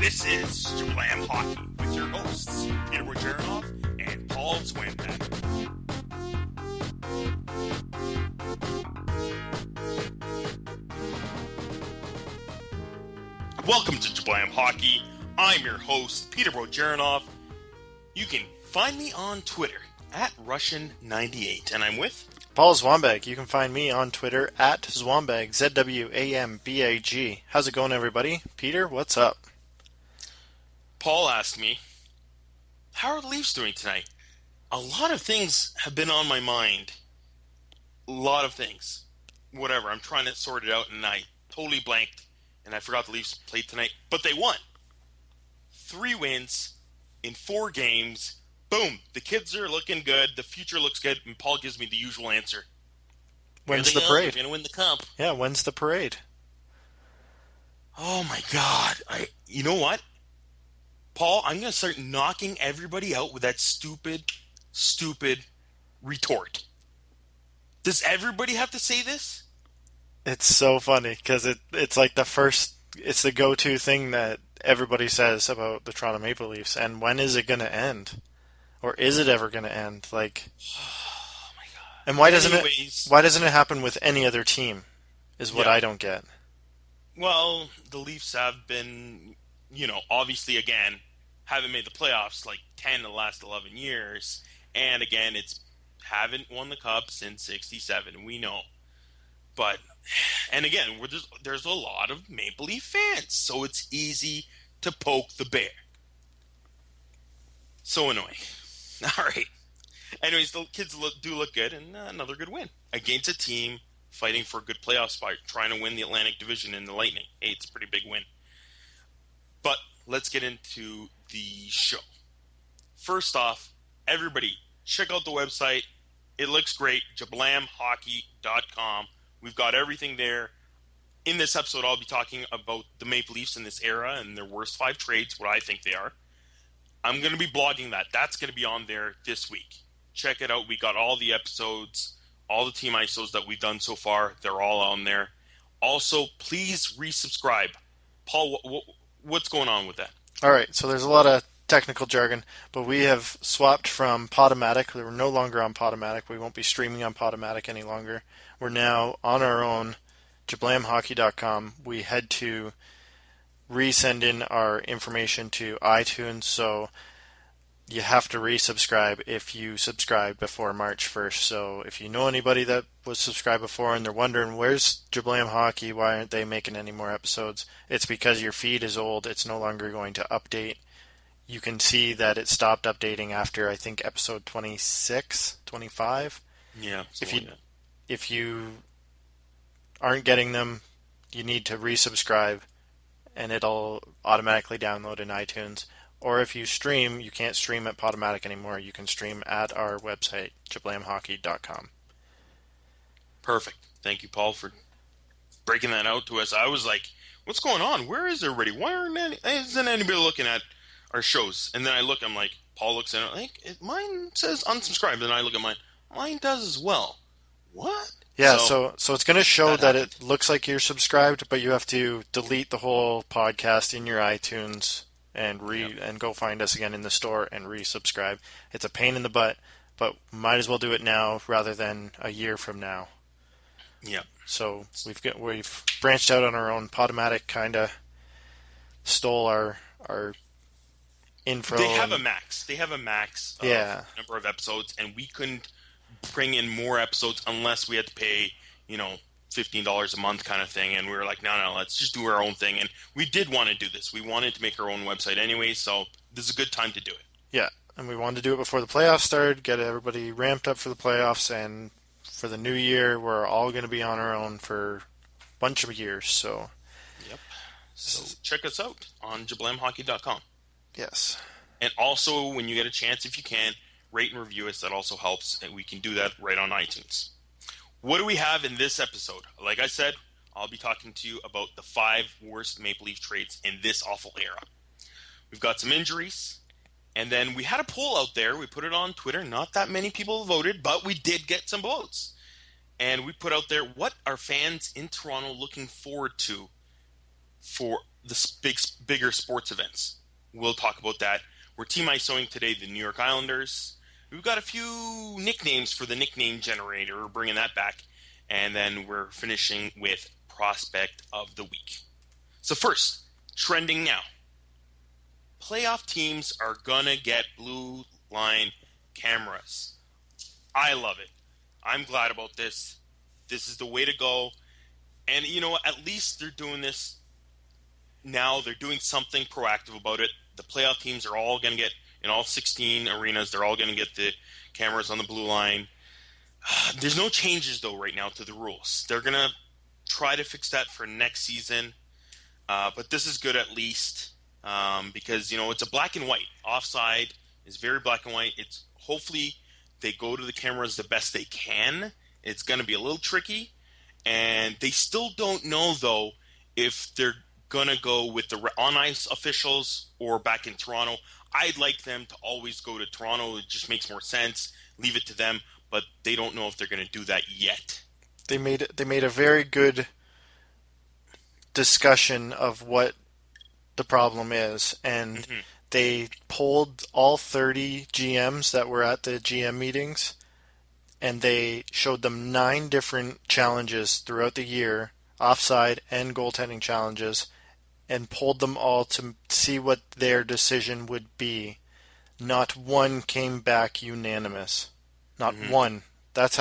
This is Jablam Hockey with your hosts, Peter Bojarinoff and Paul Swinbeck. Welcome to Jablam Hockey. I'm your host, Peter Bojarinoff. You can find me on Twitter at Russian98, and I'm with Paul Zwambag. You can find me on Twitter at Zwambag, Zwambag. How's it going, everybody? Peter, what's up? Paul asked me, how are the Leafs doing tonight? A lot of things have been on my mind. A lot of things. Whatever, I'm trying to sort it out, and I totally blanked, and I forgot the Leafs played tonight. But they won. 3 wins in 4 games. Boom, the kids are looking good, the future looks good, and Paul gives me the usual answer. When's the parade? They're going to win the cup. Yeah, when's the parade? Oh my God. You know what? Paul, I'm going to start knocking everybody out with that stupid retort. Does everybody have to say this? It's so funny, because it's like it's the go-to thing that everybody says about the Toronto Maple Leafs, and when is it going to end? Or is it ever going to end? Like, oh my God. And why doesn't it happen with any other team? Is what I don't get. Well, the Leafs have been, obviously again, haven't made the playoffs like 10 of the last 11 years, and again, haven't won the cup since '67. We know, and again, there's a lot of Maple Leaf fans, so it's easy to poke the bear. So annoying. All right. Anyways, the kids do look good, and another good win against a team fighting for a good playoff spot, trying to win the Atlantic Division in the Lightning. Hey, it's a pretty big win. But let's get into the show. First off, everybody, check out the website. It looks great, jablamhockey.com. We've got everything there. In this episode, I'll be talking about the Maple Leafs in this era and their worst 5 trades, what I think they are. I'm going to be blogging that. That's going to be on there this week. Check it out. We got all the episodes, all the Team ISOs that we've done so far. They're all on there. Also, please resubscribe. Paul, what's going on with that? All right, so there's a lot of technical jargon, but we have swapped from Podomatic. We're no longer on Podomatic. We won't be streaming on Podomatic any longer. We're now on our own, jablamhockey.com. We had to resend in our information to iTunes, so you have to resubscribe if you subscribed before March 1st. So if you know anybody that was subscribed before and they're wondering, where's Jablam Hockey, why aren't they making any more episodes? It's because your feed is old. It's no longer going to update. You can see that it stopped updating after, I think, episode 26, 25. Yeah. If you aren't getting them, you need to resubscribe, and it'll automatically download in iTunes. Or if you stream, you can't stream at Podomatic anymore. You can stream at our website, jablamhockey.com. Perfect. Thank you, Paul, for breaking that out to us. I was like, what's going on? Where is everybody? Why isn't anybody looking at our shows? And then I look, I'm like, Paul looks at it, like, mine says unsubscribe. Then I look at mine. Mine does as well. What? Yeah, so it's going to show that it looks like you're subscribed, but you have to delete the whole podcast in your iTunes and and go find us again in the store and resubscribe. It's a pain in the butt, but might as well do it now rather than a year from now. Yeah. So we've branched out on our own. Podomatic kind of stole our info. They have a max. They have a max number of episodes, and we couldn't bring in more episodes unless we had to pay, $15 a month kind of thing. And we were like, no, let's just do our own thing. And we did want to do this. We wanted to make our own website anyway, so this is a good time to do it. Yeah, and we wanted to do it before the playoffs started, get everybody ramped up for the playoffs, and for the new year, we're all going to be on our own for a bunch of years. So, yep. So check us out on jablamhockey.com. Yes. And also, when you get a chance, if you can, rate and review us. That also helps, and we can do that right on iTunes. What do we have in this episode? Like I said, I'll be talking to you about the 5 worst Maple Leaf trades in this awful era. We've got some injuries, and then we had a poll out there. We put it on Twitter. Not that many people voted, but we did get some votes. And we put out there, what are fans in Toronto looking forward to for the bigger sports events. We'll talk about that. We're team ISOing today the New York Islanders. We've got a few nicknames for the nickname generator. We're bringing that back. And then we're finishing with prospect of the week. So first, trending now. Playoff teams are going to get blue line cameras. I love it. I'm glad about this. This is the way to go. And you know what? At least they're doing this now. They're doing something proactive about it. The playoff teams are all going to get, in all 16 arenas, they're all going to get the cameras on the blue line. There's no changes, though, right now to the rules. They're going to try to fix that for next season. But this is good at least because, it's a black and white. Offside is very black and white. It's hopefully they go to the cameras the best they can. It's going to be a little tricky. And they still don't know, though, if they're going to go with the on-ice officials or back in Toronto. I'd like them to always go to Toronto. It just makes more sense. Leave it to them. But they don't know if they're going to do that yet. They made a very good discussion of what the problem is, and they polled all 30 GMs that were at the GM meetings, and they showed them 9 different challenges throughout the year, offside and goaltending challenges, and polled them all to see what their decision would be. Not one came back unanimous. Not one. That's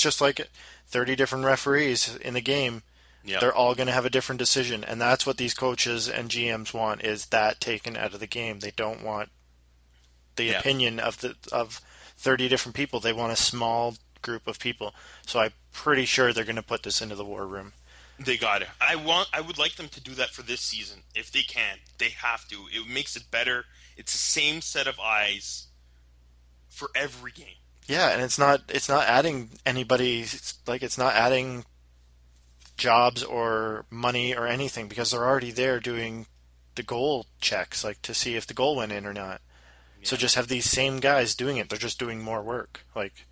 just like 30 different referees in the game. Yeah. They're all going to have a different decision, and that's what these coaches and GMs want, is that taken out of the game. They don't want the opinion of 30 different people. They want a small group of people. So I'm pretty sure they're going to put this into the war room. They got it. I would like them to do that for this season if they can. They have to. It makes it better. It's the same set of eyes for every game. Yeah, and it's not adding anybody, like it's not adding jobs or money or anything, because they're already there doing the goal checks, like to see if the goal went in or not. Yeah. So just have these same guys doing it. They're just doing more work. Like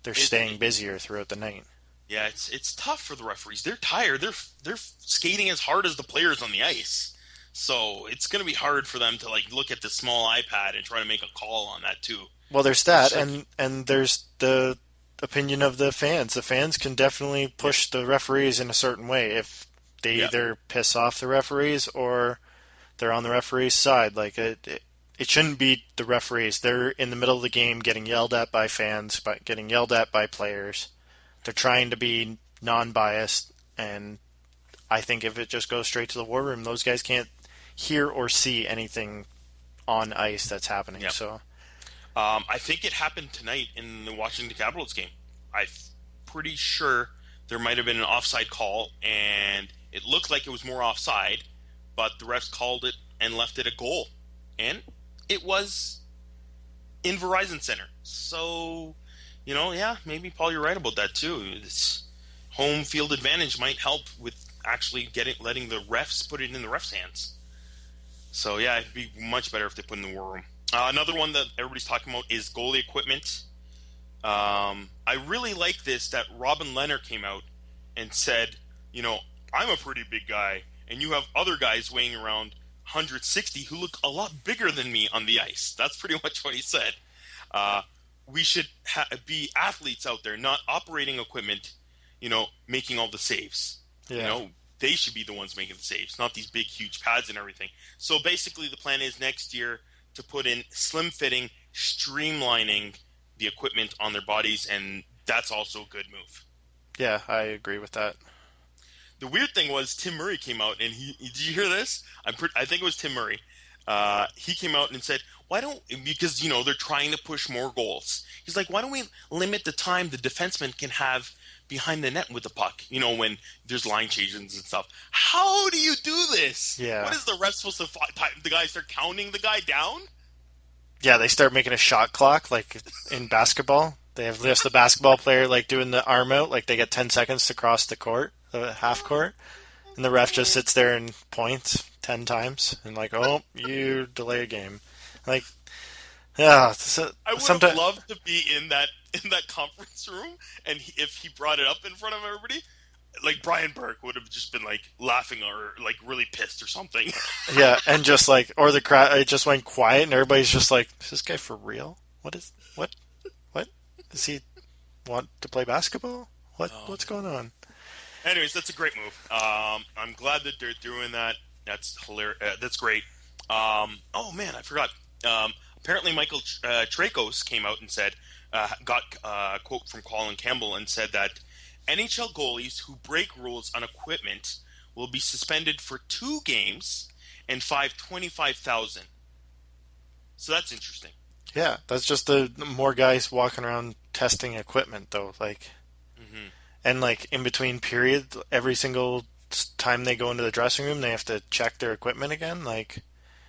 they're staying busier throughout the night. Yeah, it's tough for the referees. They're tired. They're skating as hard as the players on the ice. So it's going to be hard for them to look at the small iPad and try to make a call on that too. Well, there's that, and there's the opinion of the fans. The fans can definitely push the referees in a certain way if they either piss off the referees or they're on the referee's side. Like it shouldn't be the referees. They're in the middle of the game getting yelled at by fans, getting yelled at by players. They're trying to be non-biased, and I think if it just goes straight to the war room, those guys can't hear or see anything on ice that's happening. Yep. So I think it happened tonight in the Washington Capitals game. I'm pretty sure there might have been an offside call, and it looked like it was more offside, but the refs called it and left it a goal. And it was in Verizon Center. So, maybe, Paul, you're right about that, too. This home field advantage might help with actually letting the refs put it in the refs' hands. So, yeah, it'd be much better if they put it in the war room. Another one that everybody's talking about is goalie equipment. I really like this, that Robin Lehner came out and said, I'm a pretty big guy, and you have other guys weighing around 160 who look a lot bigger than me on the ice. That's pretty much what he said. We should be athletes out there, not operating equipment, making all the saves. Yeah. They should be the ones making the saves, not these big, huge pads and everything. So basically the plan is next year to put in slim-fitting, streamlining the equipment on their bodies, and that's also a good move. Yeah, I agree with that. The weird thing was Tim Murray came out, and did you hear this? I think it was Tim Murray. He came out and said, because they're trying to push more goals. He's like, why don't we limit the time the defenseman can have behind the net with the puck, when there's line changes and stuff. How do you do this? Yeah. What is the ref supposed to the guys start counting the guy down? Yeah, they start making a shot clock like in basketball. They have just the basketball player doing the arm out, they get 10 seconds to cross the court, the half court, and the ref just sits there and points 10 times and you delay a game. Yeah, I would have loved to be in that conference room, and if he brought it up in front of everybody, like Brian Burke would have just been like laughing or like really pissed or something. Yeah, and just like, or the crowd, it just went quiet, and everybody's just like, "Is this guy for real? What does he want to play basketball? Oh What's man. going on?" Anyways, that's a great move. I'm glad that they're doing that. That's hilarious. That's great. Oh man, I forgot. Apparently, Michael Tracos came out and said, got a quote from Colin Campbell and said that NHL goalies who break rules on equipment will be suspended for 2 games and fined 25,000. So that's interesting. Yeah, that's just the more guys walking around testing equipment, though. Like, Hmm. and like in between periods, every single time they go into the dressing room, they have to check their equipment again. Like,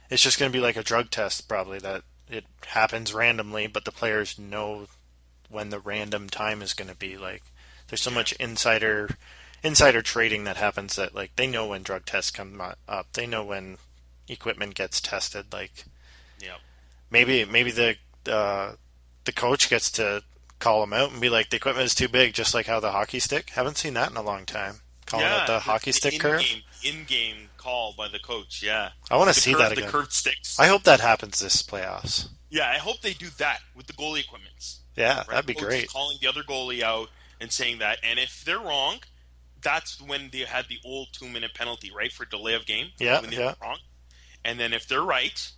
it's just going to be like a drug test, probably, that it happens randomly, but the players know when the random time is going to be. Like, there's so Yeah. much insider trading that happens that like they know when drug tests come up. They know when equipment gets tested. Like, Yeah. maybe the coach gets to call them out and be like, the equipment is too big, just like how the hockey stick. Haven't seen that in a long time. Calling out Yeah, the hockey the stick curve. in-game call by the coach. Yeah, I want to the see that the again. curved sticks. I hope that happens this playoffs. Yeah, I hope they do that with the goalie equipments. Yeah, Right, that'd be coach is great. calling the other goalie out and saying that, and if they're wrong, that's when they had the old 2-minute penalty, right, for delay of game Yeah, when they yeah. were wrong. And then if they're right,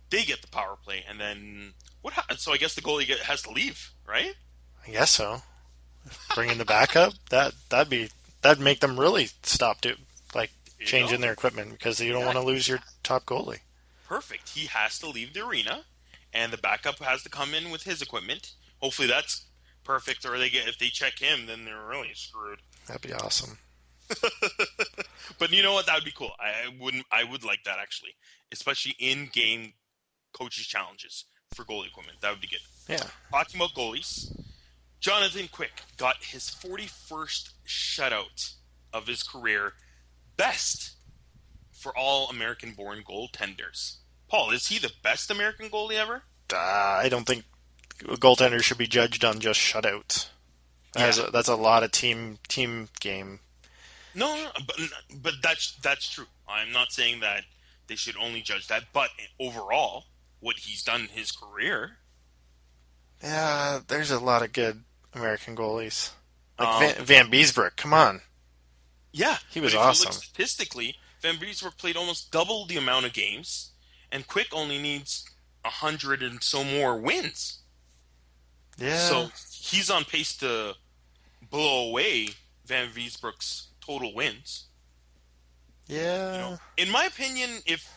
they get the power play. And then what happens? So I guess the goalie has to leave, right? I guess so. Bringing the backup, that'd make them really stop like There you changing go. their equipment because you don't Yeah, want to lose your top goalie. perfect. He has to leave the arena, and the backup has to come in with his equipment. Hopefully that's perfect. Or they get if they check him, then they're really screwed. That'd be awesome. But you know what? That would be cool. I wouldn't. I would like that actually, especially in game coaches challenges for goalie equipment. That would be good. Yeah. Talking about goalies, Jonathan Quick got his 41st shutout of his career, best for all American-born goaltenders. Paul, is he the best American goalie ever? I don't think goaltenders should be judged on just shutouts. Yeah. That's a lot of team game. No, no, but that's true. I'm not saying that they should only judge that, but overall, what he's done in his career, Yeah, there's a lot of good American goalies. Like um, Van Beesbrook, come on. yeah. He But was if you look awesome. statistically, Van Beesbroek played almost double the amount of games, and Quick only needs 100 and so more wins. Yeah, So he's on pace to blow away Van Beesbroek's total wins. yeah, In my opinion, if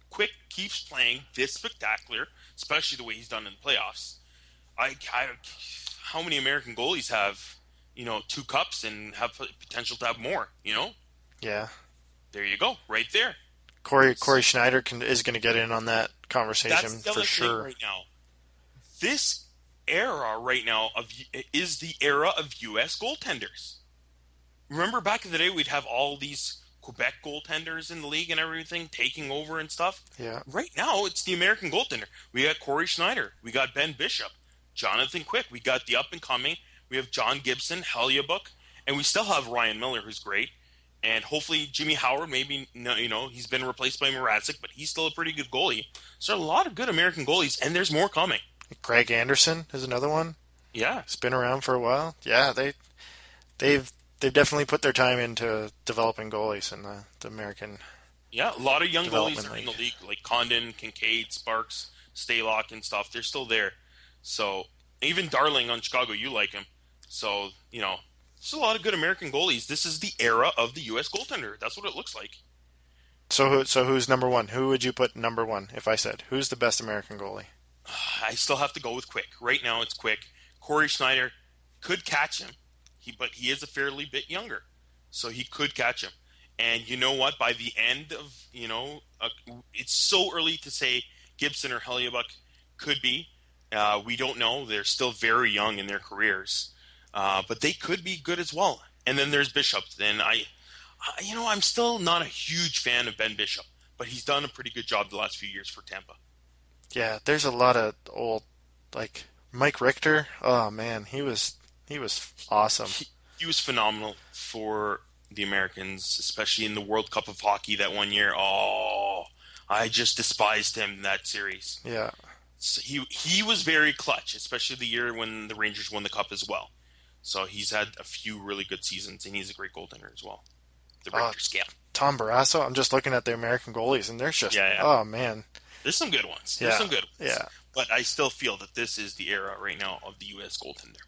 Quick keeps playing this spectacular, especially the way he's done in the playoffs, how many American goalies have 2 cups and have potential to have more? yeah. There you go, right there. Corey Schneider is going to get in on that That's conversation the for other thing sure. right now. This era right now is the era of U.S. goaltenders. Remember back in the day, we'd have all these Quebec goaltenders in the league and everything taking over and stuff. Yeah, Right now, it's the American goaltender. We got Corey Schneider, we got Ben Bishop, Jonathan Quick, we got the up and coming. We have John Gibson, Hellebuyck, and we still have Ryan Miller, who's great. And hopefully Jimmy Howard, maybe he's been replaced by Mrazek, but he's still a pretty good goalie. So a lot of good American goalies, and there's more coming. Greg Anderson is another one. Yeah, He's been around for a while. Yeah, they've they've definitely put their time into developing goalies in the American yeah, a lot of young goalies Development are in the League. league, like Condon, Kincaid, Sparks, Staylock, and stuff. They're still there. So even Darling on Chicago, you like him. So there's a lot of good American goalies. This is the era of the U.S. goaltender. That's what it looks like. So who's number one? Who would you put number one if I said who's the best American goalie? I still have to go with Quick. Right now, it's Quick. Corey Schneider could catch him, but he is a fairly bit younger, so he could catch him. And you know what? By the end of it's so early to say Gibson or Hellebuyck could be. We don't know. They're still very young in their careers, but they could be good as well. And then there's Bishop. And I'm still not a huge fan of Ben Bishop, but he's done a pretty good job the last few years for Tampa. Yeah, there's a lot of old like Mike Richter. Oh man, he was awesome. He was phenomenal for the Americans, especially in the World Cup of Hockey that one year. Oh, I just despised him in that series. Yeah. So he was very clutch, especially the year when the Rangers won the cup as well. So he's had a few really good seasons, and he's a great goaltender as well. The Uh, Richter scale. Tom Barrasso. I'm just looking at the American goalies, and there's just, Yeah, yeah. oh man. There's some good ones. There's Yeah. some good ones. Yeah. But I still feel that this is the era right now of the U.S. goaltender.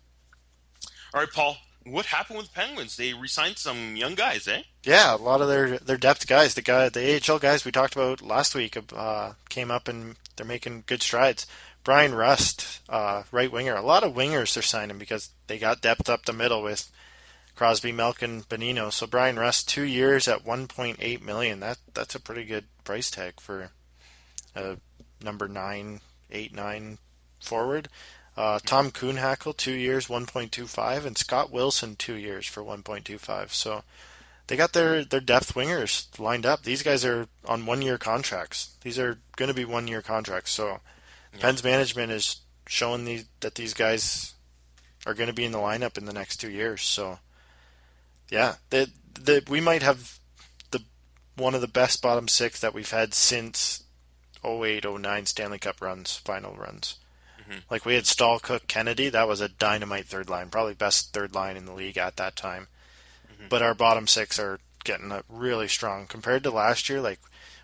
All right, Paul. What happened with Penguins? They re-signed some young guys, eh? Yeah, a lot of their depth guys, the AHL guys we talked about last week, came up and they're making good strides. Brian Rust, right winger, a lot of wingers they're signing because they got depth up the middle with Crosby, Malkin, Bonino. So Brian Rust, 2 years at 1.8 million. That's a pretty good price tag for a number 9, 8, 9 forward. Tom Kuhnhackl, 2 years, 1.25, and Scott Wilson, 2 years for 1.25. So they got their depth wingers lined up. These guys are on 1 year contracts. These are going to be 1 year contracts. So Yeah. Penn's management is showing that these guys are going to be in the lineup in the next 2 years. So yeah, we might have the one of the best bottom six that we've had since 08, 09 Stanley Cup runs, final runs. Hmm. Like we had Stahl, Cook, Kennedy. That was a dynamite third line, probably best third line in the league at that time. Hmm. But our bottom six are getting really strong compared to last year. Like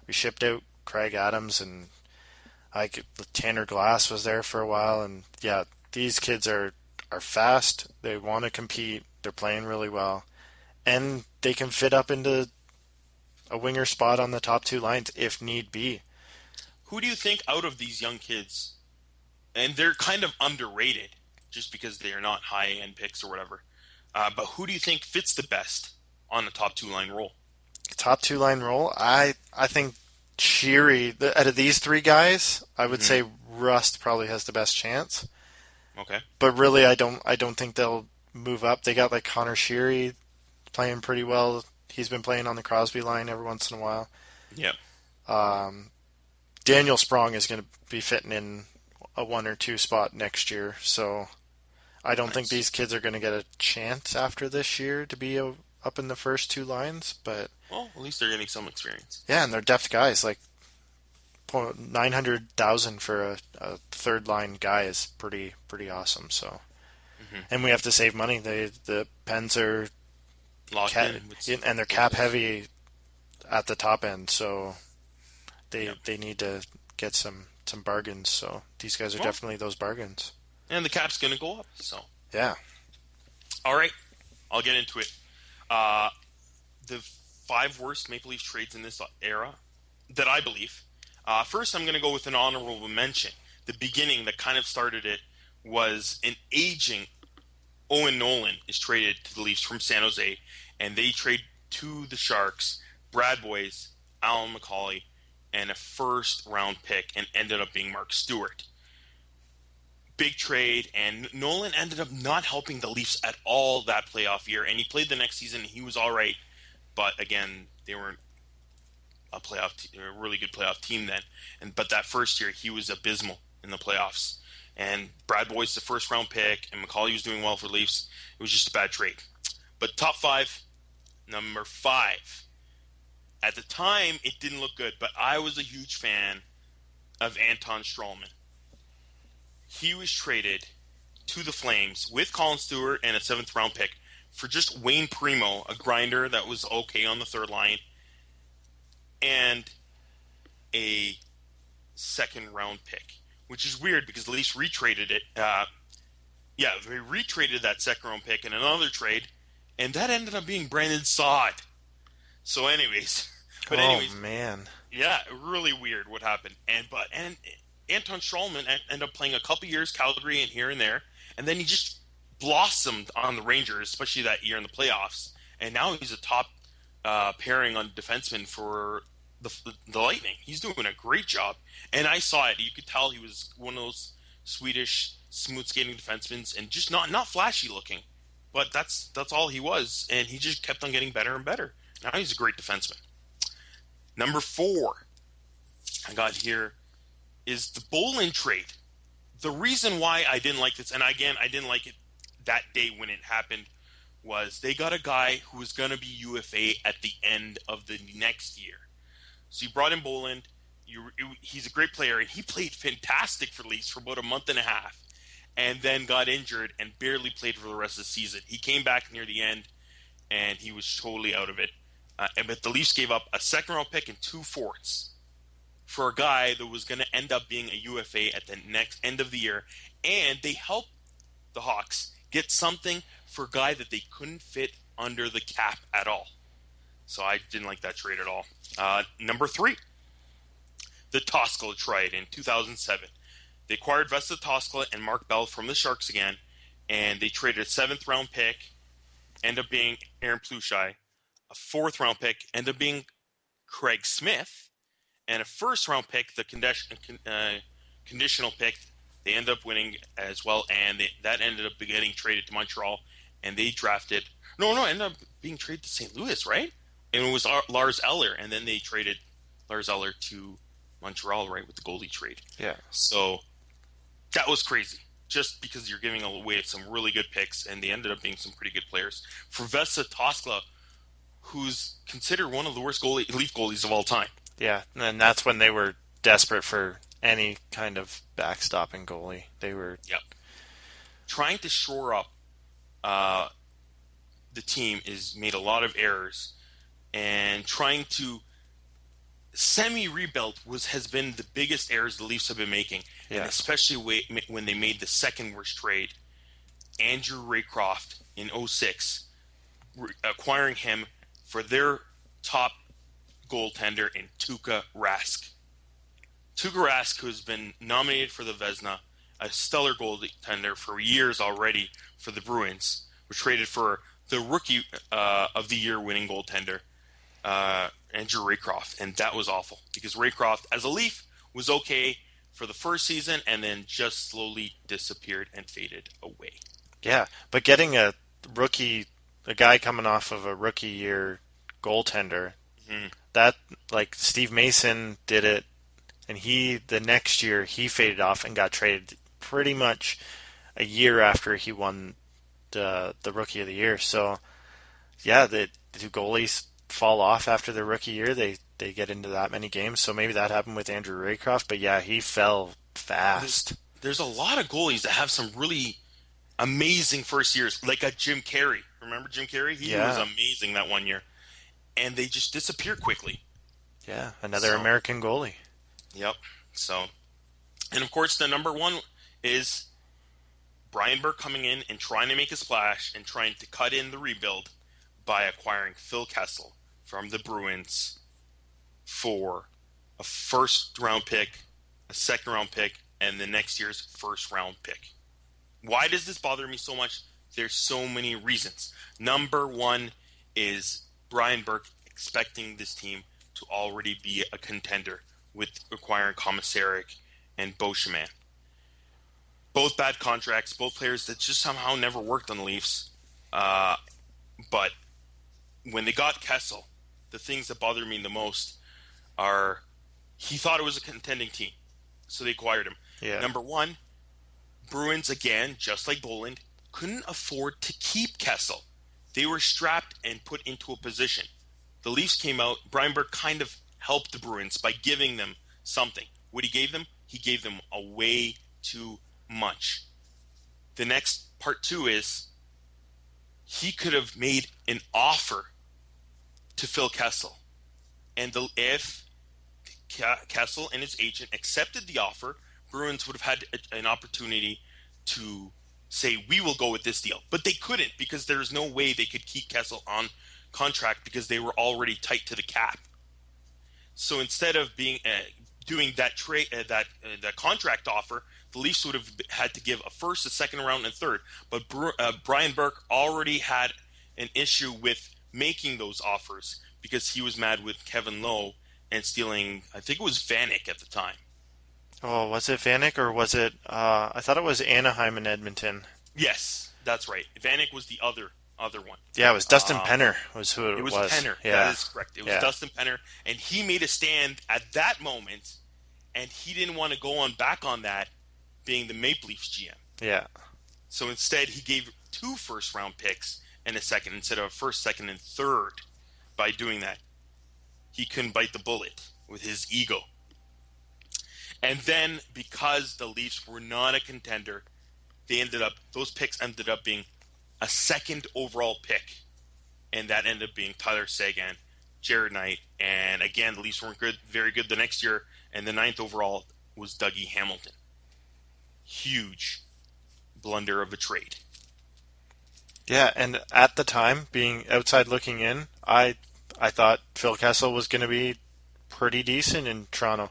we shipped out Craig Adams and like Tanner Glass was there for a while, and yeah, these kids are fast. They want to compete. They're playing really well, and they can fit up into a winger spot on the top two lines if need be. Who do you think out of these young kids, and they're kind of underrated just because they are not high-end picks or whatever, but who do you think fits the best on the top two-line role? Top two line role, I think Sheary. Out of these three guys, I would Hmm. say Rust probably has the best chance. Okay. But really, I don't think they'll move up. They got like Connor Sheary playing pretty well. He's been playing on the Crosby line every once in a while. Yeah. Um, Daniel Sprong is going to be fitting in a 1 or 2 spot next year, so I don't think Nice. these kids are going to get a chance after this year to be up in the first two lines. But Well, at least they're getting some experience. yeah, and they're depth guys. Like 900,000 for a third line guy is pretty awesome. So, Hmm. and we have to save money. The Pens are Locked cap, in with some and they're cap goals. heavy at the top end, so Yeah. they need to get some bargains. So these guys are Well, definitely those bargains. and the cap's going to go up. So, Yeah. all right, I'll get into it. Uh, the 5 worst Maple Leafs trades in this era that I believe. First, I'm going to go with an honorable mention. The beginning that kind of started it was an aging Owen Nolan is traded to the Leafs from San Jose, and they trade to the Sharks Brad Boyes, Alan McCauley, and a first-round pick, and ended up being Mark Stewart. Big trade, and Nolan ended up not helping the Leafs at all that playoff year, and he played the next season, and he was all right, but again, they weren't a really good playoff team then. But that first year, he was abysmal in the playoffs. And Brad Boy's the first round pick, and McCauley was doing well for the Leafs. It was just a bad trade. But top 5, number 5. At the time, it didn't look good, but I was a huge fan of Anton Strawman. He was traded to the Flames with Colin Stewart and a 7th round pick for just Wayne Primo, a grinder that was okay on the third line, and a 2nd round pick, which is weird because the Leafs retraded it. They retraded that 2nd round pick in another trade, and that ended up being Brandon Saad. So, anyways, Oh man. yeah, really weird what happened. And Anton Strawman ended up playing a couple years Calgary and here and there, and then he just blossomed on the Rangers, especially that year in the playoffs. And now he's a top pairing on defenseman for the Lightning. He's doing a great job, and I saw it. You could tell he was one of those Swedish smooth skating defensemen, and just not flashy looking, but that's all he was, and he just kept on getting better and better. Now he's a great defenseman. Number 4 I got here is the Bolin trade. The reason why I didn't like this, and again, I didn't like it that day when it happened, was they got a guy who was going to be UFA at the end of the next year. So you brought in Boland. He's a great player, and he played fantastic for the Leafs for about a month and a half, and then got injured and barely played for the rest of the season. He came back near the end, and he was totally out of it. But the Leafs gave up a second-round pick and 2 fourths for a guy that was going to end up being a UFA at the next end of the year, and they helped the Hawks get something for a guy that they couldn't fit under the cap at all. So I didn't like that trade at all. Number 3, the Toskala trade in 2007. They acquired Vesa Toskala and Mark Bell from the Sharks again, and they traded a 7th-round pick, ended up being Aaron Plushai, a 4th-round pick, ended up being Craig Smith, and a 1st-round pick, the conditional pick, they ended up winning as well, and that ended up getting traded to Montreal, and they drafted... ended up being traded to St. Louis, right? And it was Lars Eller, and then they traded Lars Eller to Montreal, right, with the goalie trade. Yeah. So that was crazy, just because you're giving away some really good picks, and they ended up being some pretty good players. For Vesa Toskala, who's considered one of the worst Leaf goalies of all time. Yeah, and that's when they were desperate for any kind of backstopping goalie. They were... Yep. Trying to shore up the team is made a lot of errors, and trying to semi-rebuild has been the biggest errors the Leafs have been making, Yeah. and especially when they made the second worst trade, Andrew Raycroft in 06, acquiring him for their top goaltender in Tuukka Rask. Tuukka Rask, who's been nominated for the Vezina, a stellar goaltender for years already for the Bruins, was traded for the Rookie of the Year winning goaltender, Andrew Raycroft, and that was awful because Raycroft, as a Leaf, was okay for the first season and then just slowly disappeared and faded away. Yeah, but getting a guy coming off of a rookie year goaltender, that, like, Steve Mason did it, and the next year he faded off and got traded pretty much a year after he won the Rookie of the Year. So yeah, the goalies fall off after their rookie year. They get into that many games. So maybe that happened with Andrew Raycroft, but yeah, he fell fast. There's a lot of goalies that have some really amazing first years, like a Jim Carey. Remember Jim Carey? He was amazing that one year. And they just disappear quickly. Yeah, another American goalie. Yep. So, and of course, the number 1 is Brian Burke coming in and trying to make a splash and trying to cut in the rebuild by acquiring Phil Kessel from the Bruins for a 1st-round pick, a 2nd-round pick, and the next year's 1st-round pick. Why does this bother me so much? There's so many reasons. Number 1 is Brian Burke expecting this team to already be a contender with acquiring Komisarek and Beauchemin. Both bad contracts, both players that just somehow never worked on the Leafs. But when they got Kessel, the things that bother me the most are he thought it was a contending team, so they acquired him. Yeah. Number 1, Bruins, again, just like Boland, couldn't afford to keep Kessel. They were strapped and put into a position. The Leafs came out. Brian Burke kind of helped the Bruins by giving them something. What he gave them a way too much. The next part 2 is he could have made an offer to Phil Kessel. And if Kessel and his agent accepted the offer, Bruins would have had an opportunity to say, we will go with this deal. But they couldn't because there's no way they could keep Kessel on contract because they were already tight to the cap. So instead of doing that trade, that contract offer, the Leafs would have had to give a 1st, a 2nd round, and 3rd. But Brian Burke already had an issue with making those offers because he was mad with Kevin Lowe and stealing, I think it was Vanek at the time. Oh, was it Vanek or was it? I thought it was Anaheim and Edmonton. Yes, that's right. Vanek was the other one. Yeah, it was Dustin Penner was who it was. It was Penner. Yeah. That is correct. It was Dustin Penner, and he made a stand at that moment, and he didn't want to go back on that, being the Maple Leafs GM. Yeah. So instead, he gave 2 first-round picks and a second instead of a first, second, and third by doing that. He couldn't bite the bullet with his ego. And then because the Leafs were not a contender, those picks ended up being a second overall pick, and that ended up being Tyler Seguin, Jared Knight, and again the Leafs weren't very good the next year, and the ninth overall was Dougie Hamilton. Huge blunder of a trade. Yeah, and at the time, being outside looking in, I thought Phil Kessel was going to be pretty decent in Toronto,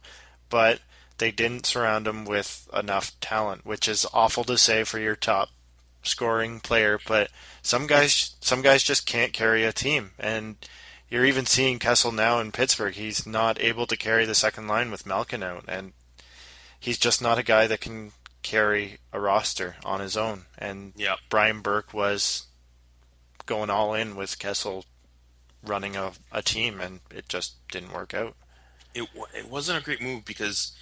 but they didn't surround him with enough talent, which is awful to say for your top scoring player, but some guys just can't carry a team, and you're even seeing Kessel now in Pittsburgh. He's not able to carry the second line with Malkin out, and he's just not a guy that can carry a roster on his own. And Yep. Brian Burke was going all in with Kessel running a team, and it just didn't work out. It wasn't a great move because,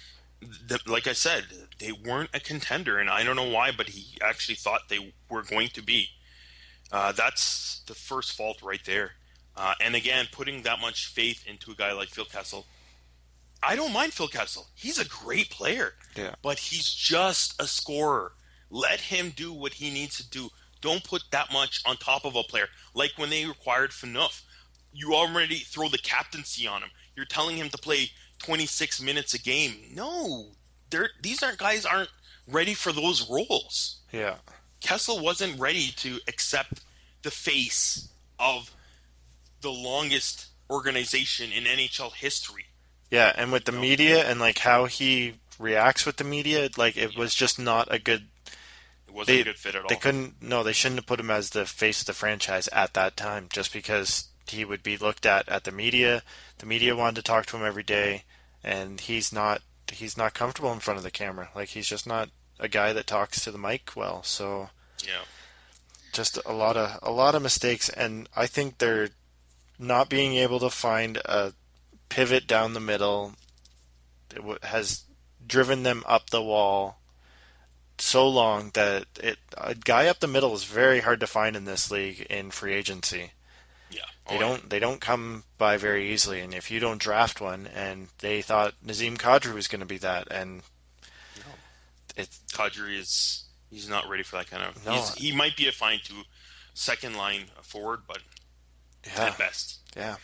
like I said, they weren't a contender, and I don't know why, but he actually thought they were going to be. That's the first fault right there. And again, putting that much faith into a guy like Phil Kessel, I don't mind Phil Kessel. He's a great player, Yeah. but he's just a scorer. Let him do what he needs to do. Don't put that much on top of a player. Like when they required Phaneuf, you already throw the captaincy on him. You're telling him to play 26 minutes a game. No, these guys aren't ready for those roles. Yeah. Kessel wasn't ready to accept the face of the longest organization in NHL history. Yeah, and with the media and like how he reacts with the media, like it was just not a good. It wasn't a good fit at all. They shouldn't have put him as the face of the franchise at that time, just because he would be looked at the media. The media wanted to talk to him every day, and he's not comfortable in front of the camera. Like he's just not a guy that talks to the mic well. So yeah, just a lot of mistakes, and I think they're not being able to find a pivot down the middle has driven them up the wall so long that a guy up the middle is very hard to find in this league in free agency. Yeah. They don't come by very easily, and if you don't draft one, and they thought Nazem Kadri was going to be that, and Kadri he's not ready for that kind of. No. He might be a fine to second line forward, but at best. Yeah.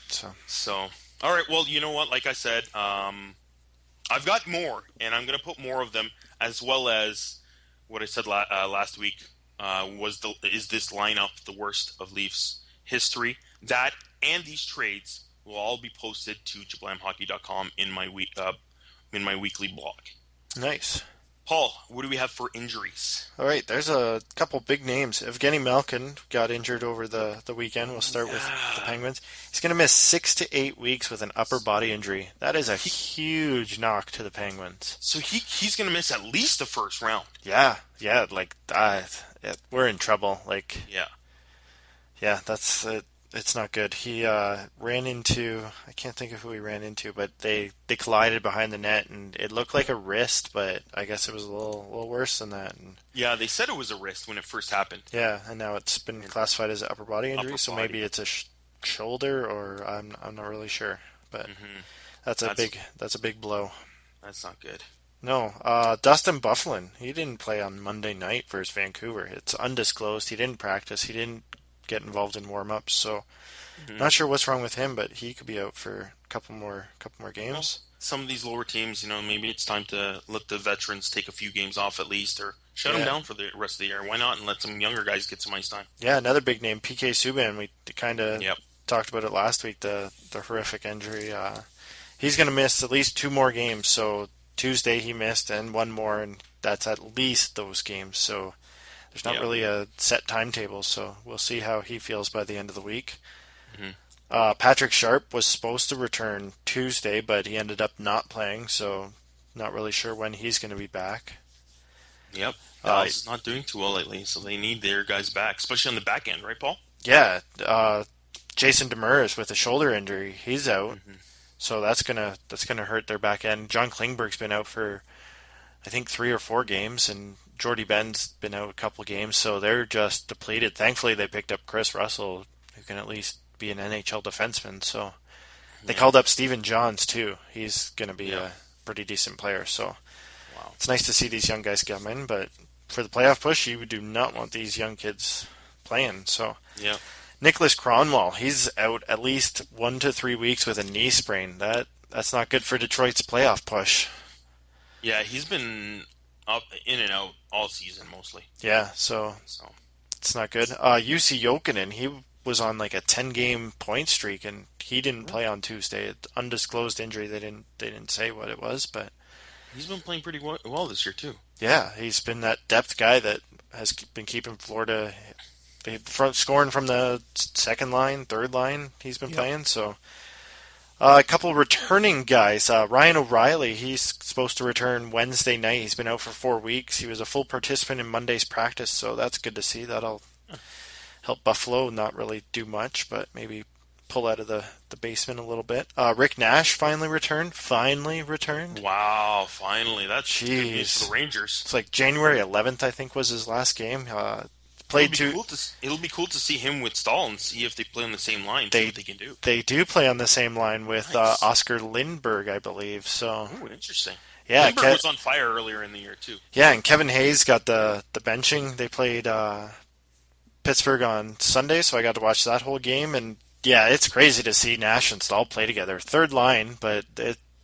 So all right. Well, you know what? Like I said, I've got more, and I'm going to put more of them, as well as what I said last week. Is this lineup the worst of Leafs history? That and these trades will all be posted to jablamhockey.com in my weekly blog. Nice. Paul, what do we have for injuries? All right, there's a couple big names. Evgeny Malkin got injured over the weekend. We'll start with the Penguins. He's going to miss 6 to 8 weeks with an upper body injury. That is a huge knock to the Penguins. So he's going to miss at least the first round. Yeah, like we're in trouble. Like yeah, that's it. It's not good. He ran into, I can't think of who he ran into, but they collided behind the net, and it looked like a wrist, but I guess it was a little worse than that. And yeah, they said it was a wrist when it first happened. Yeah, and now it's been classified as an upper body injury, so maybe it's a shoulder, or I'm not really sure. But that's a big blow. That's not good. No, Dustin Byfuglien, he didn't play on Monday night versus Vancouver. It's undisclosed. He didn't practice. He didn't get involved in warm-ups, so not sure what's wrong with him, but he could be out for a couple more games. Well, some of these lower teams, maybe it's time to let the veterans take a few games off at least, or shut them down for the rest of the year. Why not? And let some younger guys get some ice time. Yeah, another big name, PK Subban. We kind of talked about it last week, the horrific injury. He's going to miss at least 2 more games, so Tuesday he missed, and 1 more, and that's at least those games, so there's not really a set timetable, so we'll see how he feels by the end of the week. Patrick Sharp was supposed to return Tuesday, but he ended up not playing, so not really sure when he's going to be back. Yep. Dallas is not doing too well lately, so they need their guys back, especially on the back end, right, Paul? Yeah. Jason Demers with a shoulder injury, he's out, so that's gonna hurt their back end. John Klingberg's been out for I think 3 or 4 games, and Jordy Ben's been out a couple games, so they're just depleted. Thankfully, they picked up Chris Russell, who can at least be an NHL defenseman. So they Yeah. called up Steven Johns too. He's going to be Yeah. a pretty decent player. So Wow. it's nice to see these young guys come in. But for the playoff push, you do not want these young kids playing. So Yeah. Nicholas Cronwall, he's out at least 1 to 3 weeks with a knee sprain. That's not good for Detroit's playoff push. Yeah, he's been up in and out all season mostly. Yeah, so So it's not good. UC Jokinen, he was on like a 10-game point streak, and he didn't play on Tuesday. Undisclosed injury. They didn't say what it was, but he's been playing pretty well this year too. yeah, he's been that depth guy that has been keeping Florida scoring from the second line, third line. He's been playing. So a couple returning guys. Ryan O'Reilly, he's supposed to return Wednesday night. He's been out for 4 weeks. He was a full participant in Monday's practice, so that's good to see. That'll help Buffalo not really do much, but maybe pull out of the basement a little bit. Rick Nash finally returned. Wow, finally. That's good news for Jeez. the Rangers. It's like January 11th, I think, was his last game. Played two. It'll be cool to see him with Stahl and see if they play on the same line, see what they can do. They do play on the same line with Nice. Oscar Lindberg, I believe. So Ooh, interesting. yeah, Lindbergh was on fire earlier in the year too. yeah, and Kevin Hayes got the benching. They played Pittsburgh on Sunday, so I got to watch that whole game. And yeah, it's crazy to see Nash and Stahl play together. Third line, but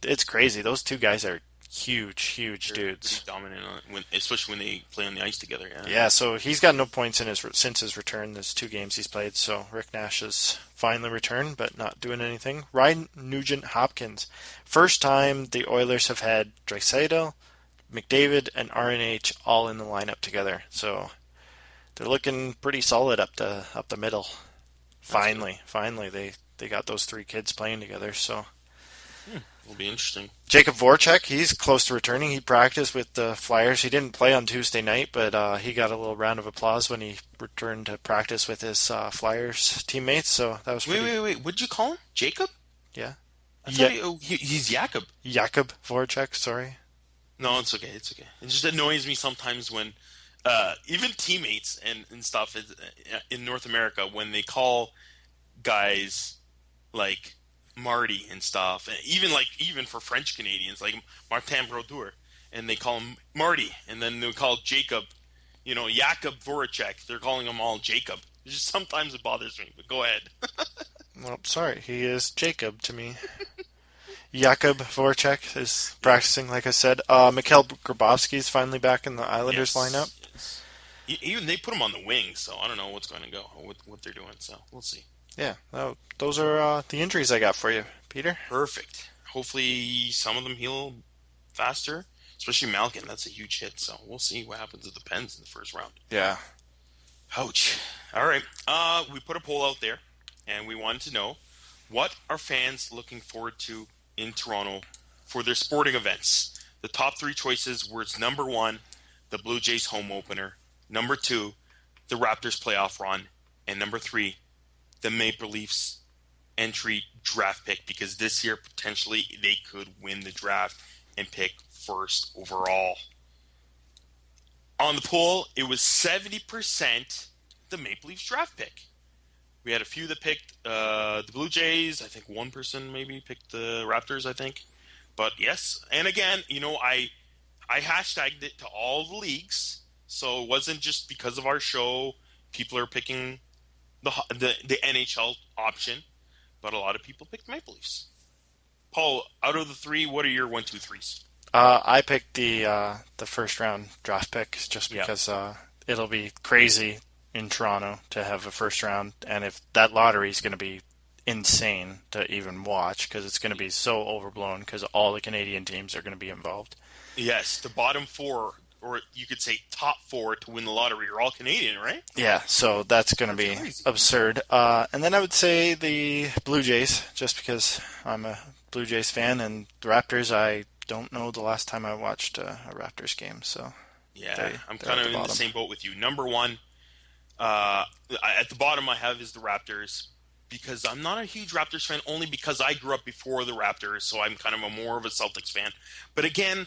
it's crazy. Those two guys are huge They're dudes. pretty dominant, especially when they play on the ice together. Yeah. Yeah, so he's got no points since his return. There's 2 games he's played, so Rick Nash has finally returned, but not doing anything. Ryan Nugent-Hopkins, first time the Oilers have had Draisaitl, McDavid, and RNH all in the lineup together. So they're looking pretty solid up the middle. Finally, they got those 3 kids playing together. So It'll be interesting. Jacob Voracek, he's close to returning. He practiced with the Flyers. He didn't play on Tuesday night, but he got a little round of applause when he returned to practice with his Flyers teammates. So that was pretty. Wait. What'd you call him? Jacob? Yeah, I thought he's Jakob. Jakob Voracek. Sorry. No, it's okay. It's okay. It just annoys me sometimes when even teammates and stuff in North America when they call guys like Marty and stuff, and even for French Canadians like Martin Brodeur, and they call him Marty, and then they call Jacob, Jakob Voracek. They're calling him all Jacob. It's just sometimes it bothers me. But go ahead. Well, sorry. He is Jacob to me. Jakob Voracek is practicing, like I said. Mikhail Grabowski is finally back in the Islanders lineup. Yes. Even they put him on the wing, so I don't know what's going to go, what they're doing. So we'll see. Yeah, those are the injuries I got for you, Peter. Perfect. Hopefully some of them heal faster, especially Malkin. That's a huge hit, so we'll see what happens with the Pens in the first round. Yeah. Ouch. All right. We put a poll out there, and we wanted to know what are fans looking forward to in Toronto for their sporting events. The top 3 choices were number 1, the Blue Jays home opener, number 2, the Raptors playoff run, and number 3, the Maple Leafs entry draft pick, because this year potentially they could win the draft and pick first overall. On the poll, it was 70% the Maple Leafs draft pick. We had a few that picked the Blue Jays. I think one person maybe picked the Raptors, I think. But yes, and again, I hashtagged it to all the leagues, so it wasn't just because of our show. People are picking the NHL option, but a lot of people picked Maple Leafs. Paul, out of the 3, what are your 1, 2, 3s? I picked the first round draft pick just because it'll be crazy in Toronto to have a first round, and if that lottery is going to be insane to even watch because it's going to be so overblown because all the Canadian teams are going to be involved. Yes, the bottom 4, or you could say top 4 to win the lottery are all Canadian, right? Yeah, so that's going to be crazy. Absurd. And then I would say the Blue Jays, just because I'm a Blue Jays fan, and the Raptors, I don't know the last time I watched a Raptors game, so yeah, I'm they're kind at of the in the bottom. same boat with you. Number 1, at the bottom I have is the Raptors, because I'm not a huge Raptors fan, only because I grew up before the Raptors, so I'm kind of more of a Celtics fan. But again,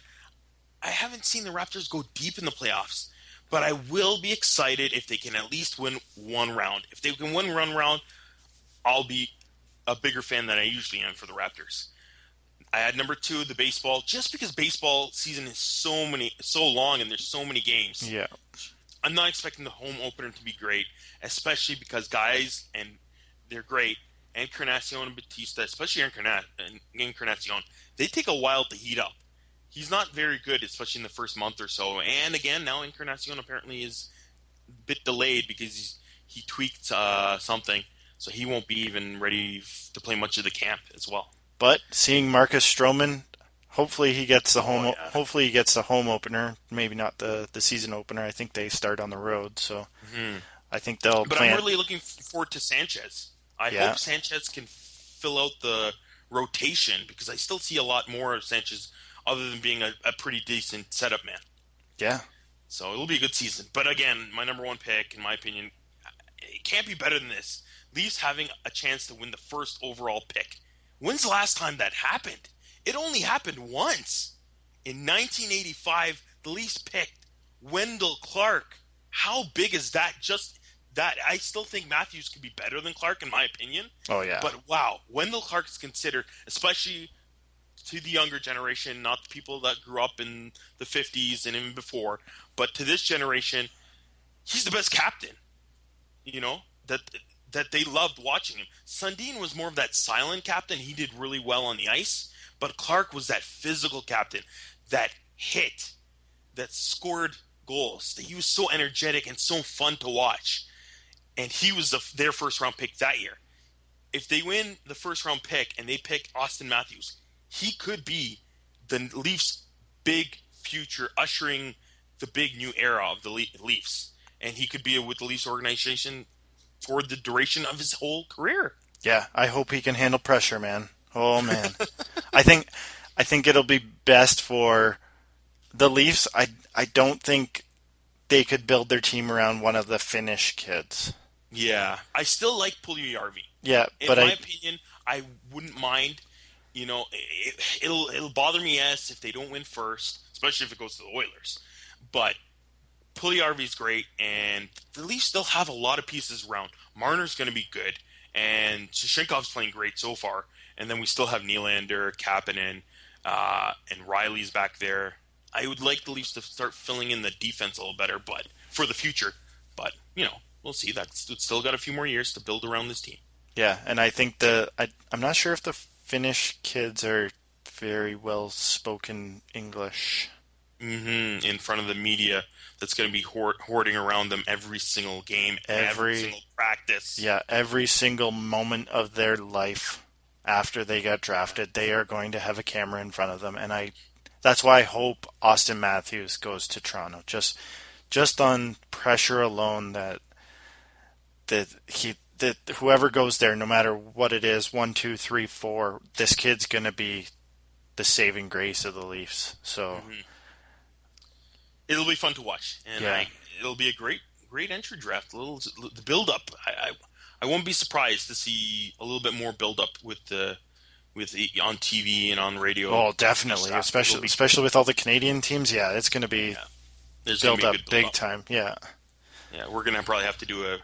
I haven't seen the Raptors go deep in the playoffs. but I will be excited if they can at least win one round. If they can win one round, I'll be a bigger fan than I usually am for the Raptors. I had number two, the baseball, just because baseball season is so long and there's so many games. Yeah. I'm not expecting the home opener to be great, especially because guys, and they're great, Encarnacion and Batista, especially Encarnacion, they take a while to heat up. He's not very good, especially in the first month or so. And again, now Encarnacion apparently is a bit delayed because he tweaked something, so he won't be even ready to play much of the camp as well. But seeing Marcus Stroman, hopefully he gets the home. Oh yeah. Hopefully he gets the home opener. Maybe not the season opener. I think they start on the road, so I think they'll. But I'm really looking forward to Sanchez. I hope Sanchez can fill out the rotation because I still see a lot more of Sanchez other than being a pretty decent setup man. Yeah. So it'll be a good season. But again, my number one pick, in my opinion, it can't be better than this. Leafs having a chance to win the first overall pick. When's the last time that happened? It only happened once. In 1985, the Leafs picked Wendell Clark. How big is that? Just that. I still think Matthews could be better than Clark, in my opinion. Oh, yeah. But wow, Wendell Clark is considered, especially to the younger generation, not the people that grew up in the 50s and even before, but to this generation, he's the best captain. You know, that they loved watching him. Sundin was more of that silent captain. He did really well on the ice, but Clark was that physical captain that hit, that scored goals. He was so energetic and so fun to watch, and he was their first round pick that year. If they win the first round pick and they pick Austin Matthews, he could be the Leafs' big future, ushering the big new era of the Leafs, and he could be with the Leafs organization for the duration of his whole career. Yeah, I hope he can handle pressure, man. Oh man, I think it'll be best for the Leafs. I don't think they could build their team around one of the Finnish kids. Yeah, I still like Puljujärvi. Yeah, in my opinion, I wouldn't mind. You know, it'll bother me if they don't win first, especially if it goes to the Oilers. But Puljujärvi's great, and the Leafs still have a lot of pieces around. Marner's going to be good, and Shashenkov's playing great so far. And then we still have Nylander, Kapanen, and Riley's back there. I would like the Leafs to start filling in the defense a little better, but for the future. But you know, we'll see. It's still got a few more years to build around this team. Yeah, and I think I'm not sure if the Finnish kids are very well spoken English. In front of the media that's going to be hoarding around them every single game, every single practice. Yeah, every single moment of their life after they got drafted, they are going to have a camera in front of them, and that's why I hope Austin Matthews goes to Toronto. Just on pressure alone that whoever goes there, no matter what it is, 1, 2, 3, 4, this kid's going to be the saving grace of the Leafs. So. It'll be fun to watch, and it'll be a great entry draft. The build up. I won't be surprised to see a little bit more build up with on TV and on radio. Oh, definitely, especially with all the Canadian teams. Yeah, it's going to be build up big time. Yeah, we're going to probably have to do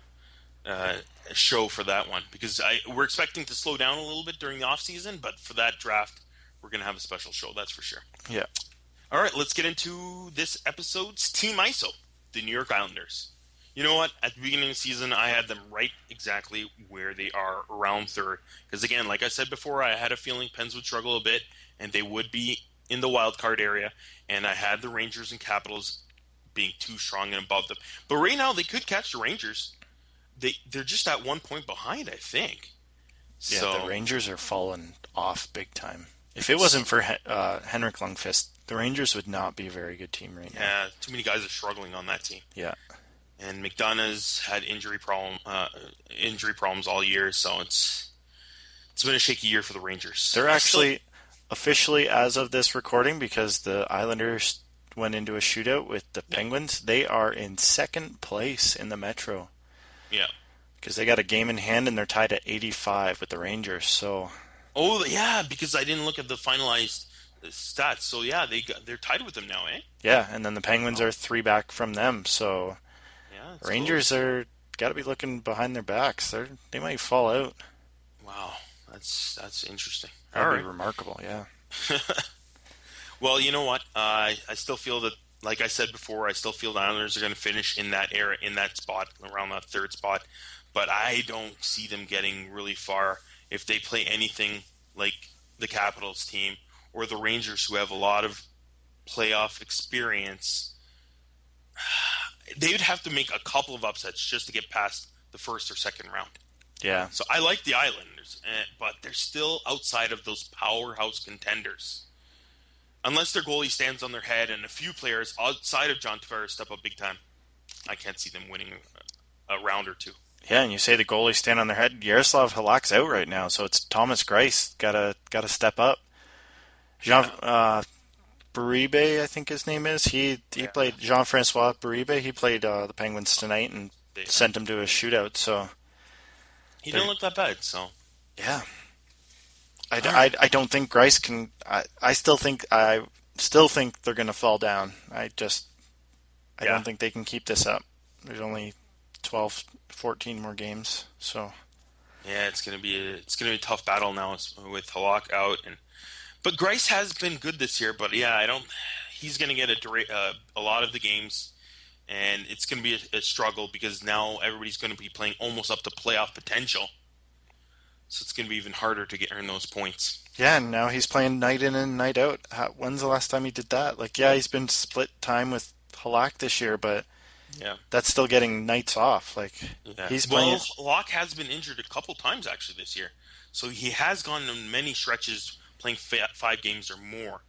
a show for that one because we're expecting to slow down a little bit during the off season, but for that draft, we're going to have a special show. That's for sure. Yeah. All right, let's get into this episode's Team ISO, the New York Islanders. You know what? At the beginning of the season, I had them right exactly where they are, around third. Because again, like I said before, I had a feeling Pens would struggle a bit, and they would be in the wild card area. And I had the Rangers and Capitals being too strong and above them. But right now, they could catch the Rangers. They're just at 1 point behind, I think. Yeah, so, the Rangers are falling off big time. If it wasn't for Henrik Lundqvist, the Rangers would not be a very good team right now. Yeah, too many guys are struggling on that team. Yeah. And McDonough's had injury problems all year, so it's been a shaky year for the Rangers. They're actually officially, as of this recording, because the Islanders went into a shootout with the Penguins, they are in second place in the Metro. Yeah. Because they got a game in hand and they're tied at 85 with the Rangers, so... Oh, yeah, because I didn't look at the finalized stats. So yeah, they're tied with them now, eh? Yeah, and then the Penguins Wow. are 3 back from them. So Yeah, it's Rangers close. are got to be looking behind their backs. They might fall out. Wow, that's interesting. That'd All be right. remarkable. Yeah. Well, you know what? I still feel that, like I said before, I still feel the Islanders are going to finish in that area, in that spot, around that third spot. But I don't see them getting really far if they play anything like the Capitals team or the Rangers, who have a lot of playoff experience. They would have to make a couple of upsets just to get past the first or second round. Yeah. So I like the Islanders, but they're still outside of those powerhouse contenders. Unless their goalie stands on their head and a few players outside of John Tavares step up big time, I can't see them winning a round or two. Yeah, and you say the goalies stand on their head. Yaroslav Halak's out right now, so it's Thomas Greiss gotta step up. Jean Yeah, Baribe, I think his name is. He yeah. played Jean Francois Baribe. He played the Penguins tonight and They, sent him to a shootout. So he they're didn't look that bad, so. yeah. All right. I don't think Greiss can. I still think they're going to fall down. I Yeah. don't think they can keep this up. There's only 12, 14 more games, so Yeah, it's gonna be a tough battle now with Halak out, and but Grice has been good this year. But yeah, I don't. He's gonna get a lot of the games, and it's gonna be a struggle because now everybody's gonna be playing almost up to playoff potential. So it's gonna be even harder to earn those points. yeah. And now he's playing night in and night out. When's the last time he did that? Like, yeah, he's been split time with Halak this year, but Yeah. that's still getting nights off. Like, Yeah. he's playing. Well, Locke has been injured a couple times actually this year, so he has gone on many stretches playing 5 games or more.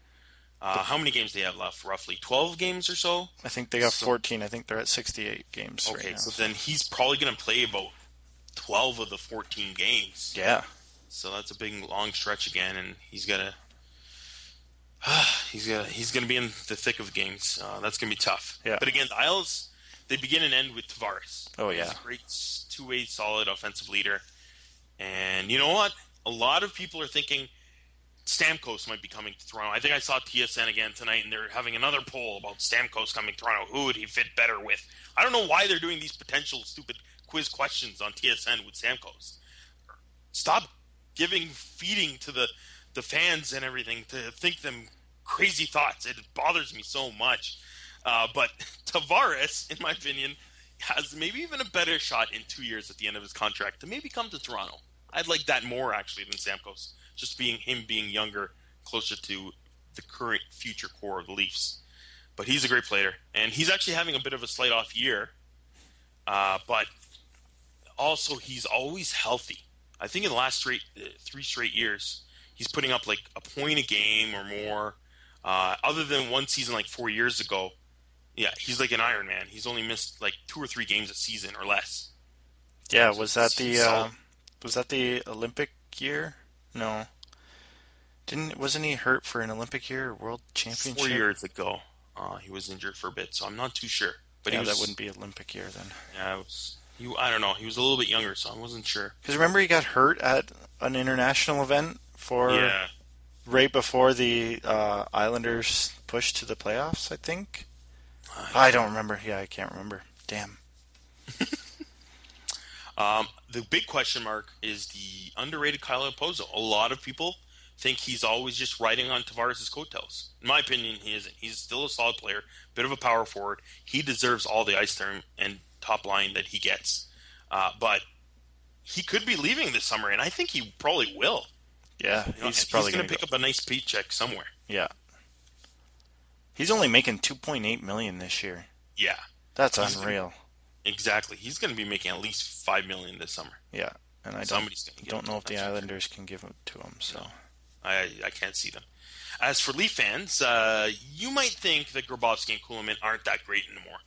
How many games do they have left? Roughly 12 games or so. I think they got So 14. I think they're at 68 games right okay, now. so So then he's probably going to play about 12 of the 14 games. yeah, So that's a big long stretch again, and he's gonna be in the thick of games. That's gonna be tough. yeah. But again, the Isles, they begin and end with Tavares. Oh He's yeah, a great two-way, solid offensive leader. And you know what? A lot of people are thinking Stamkos might be coming to Toronto. I think I saw TSN again tonight, and they're having another poll about Stamkos coming to Toronto. Who would he fit better with? I don't know why they're doing these potential stupid quiz questions on TSN with Stamkos. Stop feeding to the fans and everything to think them crazy thoughts. It bothers me so much. But Tavares, in my opinion, has maybe even a better shot in 2 years at the end of his contract to maybe come to Toronto. I'd like that more actually than Stamkos. Just being younger, closer to the current future core of the Leafs. But he's a great player, and he's actually having a bit of a slight off year. But also, he's always healthy. I think in the last 3 straight years, he's putting up like a point a game or more. Other than one season like 4 years ago, yeah, he's like an Iron Man. He's only missed like 2 or 3 games a season or less. yeah. So he's solid. Was that the Olympic year? No, didn't wasn't he hurt for an Olympic year or World Four Championship? years ago, he was injured for a bit, so I'm not too sure. But he Yeah, that was, wouldn't be Olympic year then. yeah, it was. I don't know. He was a little bit younger, so I wasn't sure. Because remember he got hurt at an international event for Yeah, right before the Islanders pushed to the playoffs. I think. I I can't. don't remember. Yeah, I can't remember. Damn. The big question mark is the underrated Kyle Opozo. A lot of people think he's always just riding on Tavares' coattails. In my opinion, he isn't. He's still a solid player, bit of a power forward. He deserves all the ice time and top line that he gets. But he could be leaving this summer, and I think he probably will. Yeah, And he's he's probably going gonna to go. pick up a nice paycheck somewhere. Yeah, he's only making 2.8 million this year. Yeah, That's he's gonna, unreal. exactly. He's going to be making at least $5 million this summer. Yeah, and I Somebody's going to give it don't to know him. if the That's for sure. Islanders can give it to him. So No, I can't see them. As for Leaf fans, you might think that Grabowski and Kuhlman aren't that great anymore,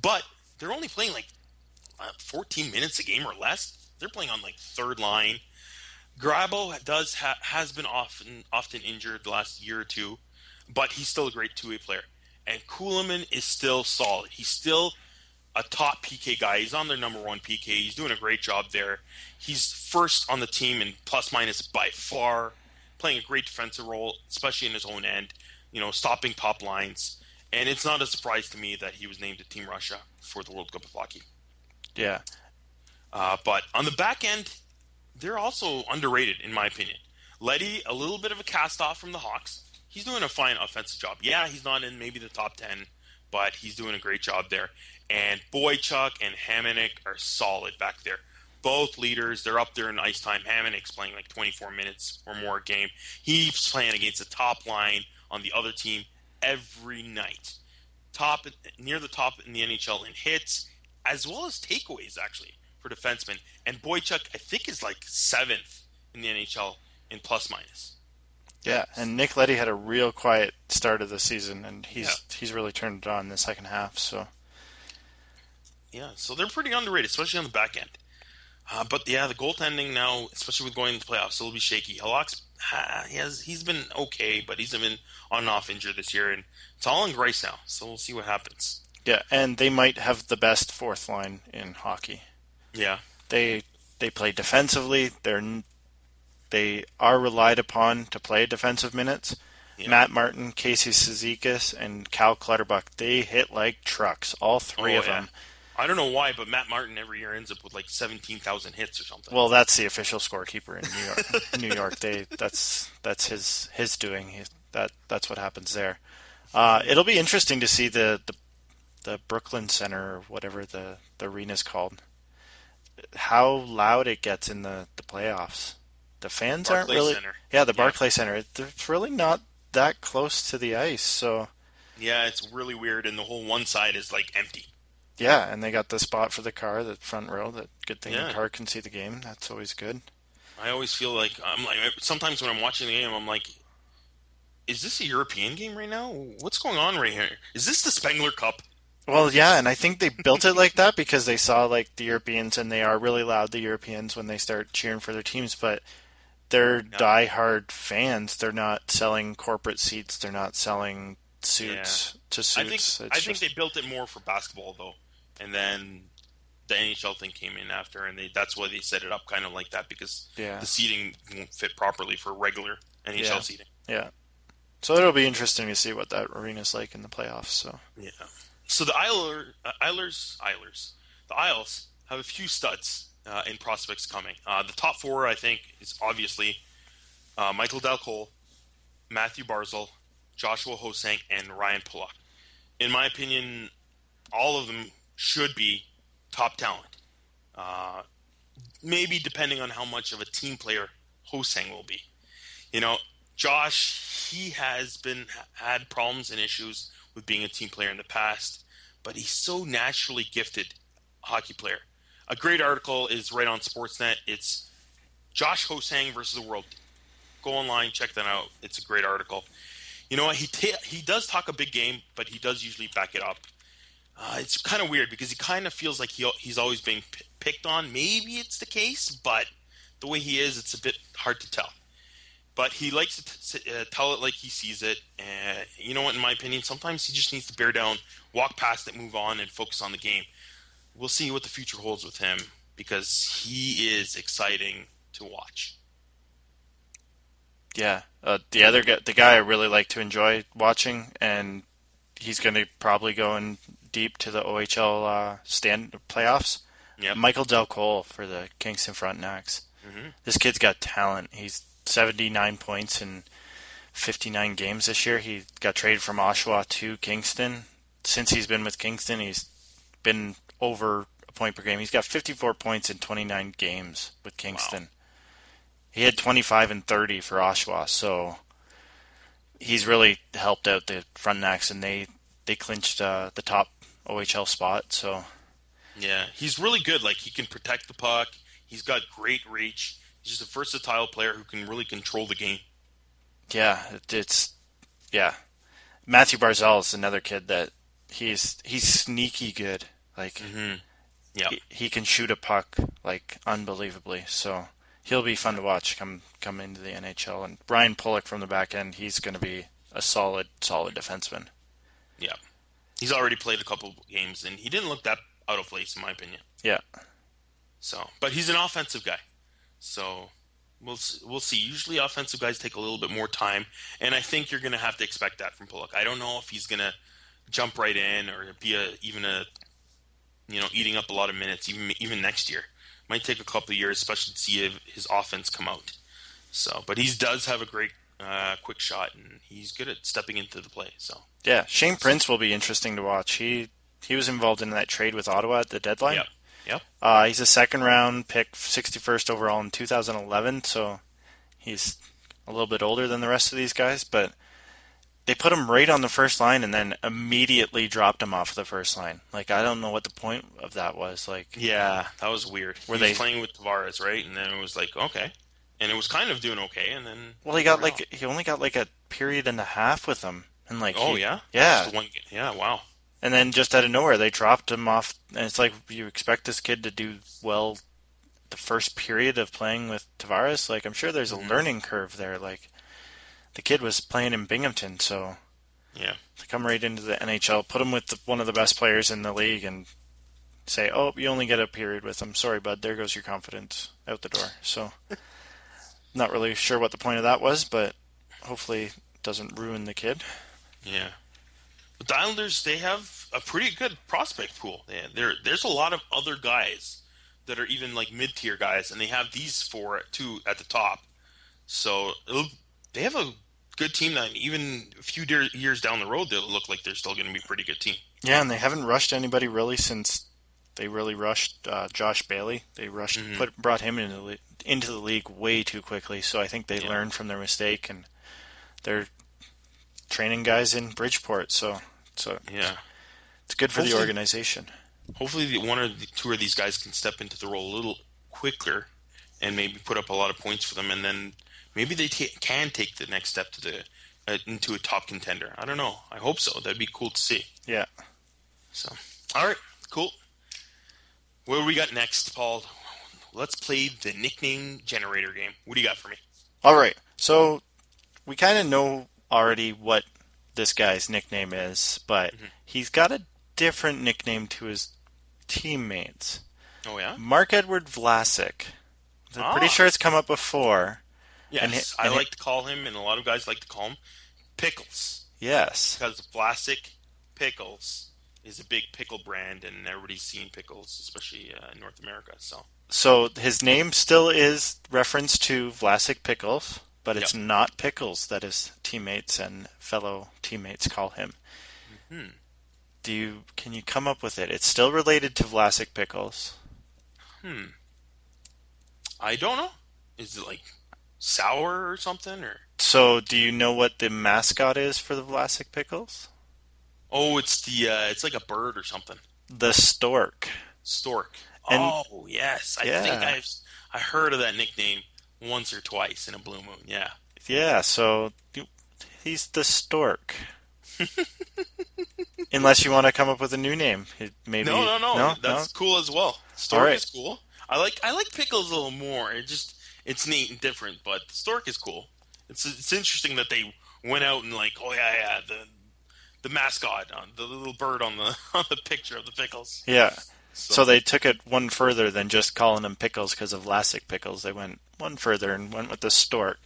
but they're only playing like 14 minutes a game or less. They're playing on like third line. Grabo has been often injured the last year or two, but he's still a great two-way player. And Kuhlman is still solid. He's still a top PK guy. He's on their number one PK. He's doing a great job there. He's first on the team in plus minus by far. playing a great defensive role, especially in his own end, stopping top lines. And it's not a surprise to me that he was named to Team Russia for the World Cup of Hockey. Yeah. But on the back end, they're also underrated, in my opinion. Letty, a little bit of a cast off from the Hawks. He's doing a fine offensive job. Yeah, he's not in maybe the top 10, but he's doing a great job there. And Boychuk and Hamonic are solid back there. Both leaders, they're up there in ice time. Hamonic's playing like 24 minutes or more a game. He's playing against the top line on the other team every night. Near the top in the NHL in hits, as well as takeaways, actually, for defensemen. And Boychuk, I think, is like 7th in the NHL in plus minus. Yeah, and Nick Leddy had a real quiet start of the season, and he's really turned it on in the second half. So so they're pretty underrated, especially on the back end. But the goaltending now, especially with going into the playoffs, it'll be shaky. Halak's he's been okay, but he's been on and off injured this year, and it's all on Grice now. So we'll see what happens. yeah, and they might have the best fourth line in hockey. Yeah, They play defensively. They are relied upon to play defensive minutes. yeah. Matt Martin, Casey Cizikas, and Cal Clutterbuck, they hit like trucks, all three of them. I don't know why, but Matt Martin every year ends up with like 17,000 hits or something. Well, that's the official scorekeeper in New York. New York, that's his doing. That's what happens there. It'll be interesting to see the Brooklyn Center, or whatever the arena's called, how loud it gets in the playoffs. The fans aren't Barclays really. Center. Yeah, the Barclays Center. It's really not that close to the ice, so. Yeah, it's really weird, and the whole one side is like empty. Yeah, and they got the spot for the car, the front row. That good thing Yeah. the car can see the game. That's always good. I always feel like sometimes when I'm watching the game, I'm like, is this a European game right now? What's going on right here? Is this the Spengler Cup? Well, yeah, and I think they built it like that because they saw like the Europeans, and they are really loud, the Europeans, when they start cheering for their teams, but they're diehard fans. They're not selling corporate seats. They're not selling suits to suits. I think they built it more for basketball though, and then the NHL thing came in after, and that's why they set it up kind of like that because the seating won't fit properly for regular NHL seating. Yeah. So it'll be interesting to see what that arena's like in the playoffs. So yeah. So the Isles have a few studs in prospects coming. The top four, I think, is obviously Michael Delcole, Matthew Barzal, Joshua Hosang, and Ryan Pulock. In my opinion, all of them should be top talent. Maybe depending on how much of a team player Hosang will be. Josh, he has had problems and issues with being a team player in the past, but he's so naturally gifted hockey player. A great article is right on Sportsnet. It's Josh Hosang versus the world. Go online, check that out. It's a great article. You know what? He does talk a big game, but he does usually back it up. It's kind of weird because he kind of feels like he's always being picked on. Maybe it's the case, but the way he is, it's a bit hard to tell. But he likes to tell it like he sees it. And you know what? In my opinion, sometimes he just needs to bear down, walk past it, move on, and focus on the game. We'll see what the future holds with him because he is exciting to watch. yeah, the guy I really like to enjoy watching, and he's going to probably go in deep to the OHL stand playoffs. Yep. Michael Delcole for the Kingston Frontenacs. Mm-hmm. This kid's got talent. He's 79 points in 59 games this year. He got traded from Oshawa to Kingston. Since he's been with Kingston, he's been over a point per game. He's got 54 points in 29 games with Kingston. Wow. He had 25 and 30 for Oshawa, so he's really helped out the Frontenacs, and they clinched the top OHL spot. So yeah, he's really good. Like, he can protect the puck. He's got great reach. He's just a versatile player who can really control the game. Yeah, Matthew Barzal is another kid that he's sneaky good. Like, he can shoot a puck like unbelievably. So he'll be fun to watch come into the NHL. And Brian Pulock from the back end, he's going to be a solid defenseman. Yeah, he's already played a couple games, and he didn't look that out of place in my opinion. Yeah. So, but he's an offensive guy. So we'll see. Usually, offensive guys take a little bit more time, and I think you're going to have to expect that from Pollock. I don't know if he's going to jump right in or be even a eating up a lot of minutes even next year. Might take a couple of years, especially to see if his offense come out. So, but he does have a great quick shot, and he's good at stepping into the play. So, Yeah, Shane we'll see. Prince will be interesting to watch. He was involved in that trade with Ottawa at the deadline. Yep, yep. He's a second round pick, 61st overall in 2011, so he's a little bit older than the rest of these guys, but they put him right on the first line and then immediately dropped him off the first line. Like, I don't know what the point of that was. Like, Yeah, that was weird. were He was they? playing with Tavares, right? And then it was like, okay, and it was kind of doing okay, and then Well, they ran off. he only got like a period and a half with him, and like Oh yeah, yeah, just one. Yeah, wow. and then just out of nowhere they dropped him off, and it's like you expect this kid to do well the first period of playing with Tavares. Like, I'm sure there's a Hmm. learning curve there. Like, the kid was playing in Binghamton, so Yeah. to come right into the NHL, put him with one of the best players in the league, and say, "Oh, you only get a period with him. Sorry, bud. There goes your confidence out the door." So, not really sure what the point of that was, but hopefully it doesn't ruin the kid. Yeah. But the Islanders, they have a pretty good prospect pool. There's a lot of other guys that are even like mid-tier guys, and they have these four two at the top. So they have a good team that even a few years down the road, they'll look like they're still going to be a pretty good team. Yeah, and they haven't rushed anybody really since they really rushed Josh Bailey. They Hmm. brought him into the league way too quickly. So I think they Yeah. learned from their mistake, and they're training guys in Bridgeport. So Yeah. it's good for the Hopefully, organization. hopefully one or two of these guys can step into the role a little quicker and maybe put up a lot of points for them, and then maybe they can take the next step to the into a top contender. I don't know. I hope so. That'd be cool to see. Yeah. So, all right, cool. What do we got next, Paul? Let's play the nickname generator game. What do you got for me? All right. So we kind of know already what this guy's nickname is, but Hmm. he's got a different nickname to his teammates. Oh yeah. Mark Edward Vlasic. I'm pretty Ah, sure it's come up before. And yes. I like to call him, and a lot of guys like to call him Pickles yes. because Vlasic Pickles is a big pickle brand, and everybody's seen pickles, especially in North America. So, So his name still is reference to Vlasic Pickles, but yep. it's not Pickles that his teammates and fellow teammates call him. Hmm. Can you come up with it? It's still related to Vlasic Pickles. Hmm. I don't know. Is it like sour or something, or? So do you know what the mascot is for the Vlasic Pickles? Oh, it's the it's like a bird or something. The stork. Stork. And Oh, yes. I think yeah, I heard of that nickname once or twice in a blue moon. Yeah. yeah, so he's the stork. Unless you want to come up with a new name. No, Maybe no, no. no, no. That's cool as well. All Stork right. is cool. I like pickles a little more. It's neat and different, but the stork is cool. It's interesting that they went out and like, oh yeah, yeah, the mascot, the little bird on the on the picture of the pickles. Yeah. So So, they took it one further than just calling them pickles because of Vlasic Pickles. They went one further and went with the stork.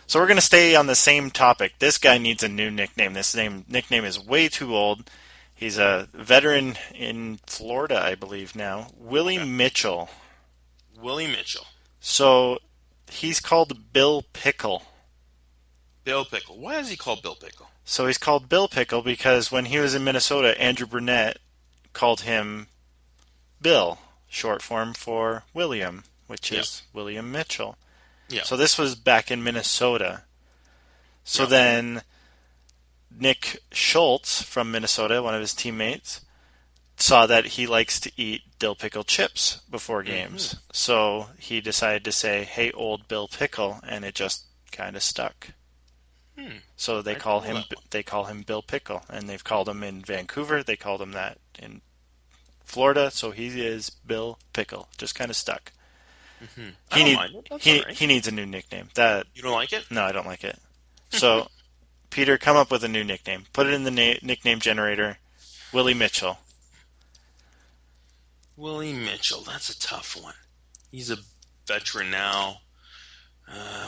So we're going to stay on the same topic. This guy needs a new nickname. Nickname is way too old. He's a veteran in Florida, I believe now. Willie okay. Mitchell. Willie Mitchell. So he's called Bill Pickle. Bill Pickle. Why is he called Bill Pickle? So he's called Bill Pickle because when he was in Minnesota, Andrew Burnett called him Bill, short form for William, which Yeah. is William Mitchell. Yeah. So this was back in Minnesota. So Yeah. then Nick Schultz from Minnesota, one of his teammates, saw that he likes to eat dill pickle chips before Hmm. games. So he decided to say, "Hey, old Bill Pickle," and it just kind of stuck. Hmm. So I didn't know that one. they call him Bill Pickle, and they've called him in Vancouver. They called him that in Florida. So he is Bill Pickle. Just kind of stuck. Hmm. I don't mind it. That's all right. He needs a new nickname. That You don't like it? no, I don't like it. So Peter, come up with a new nickname. Put it in the nickname generator. Willie Mitchell. Willie Mitchell. That's a tough one. He's a veteran now.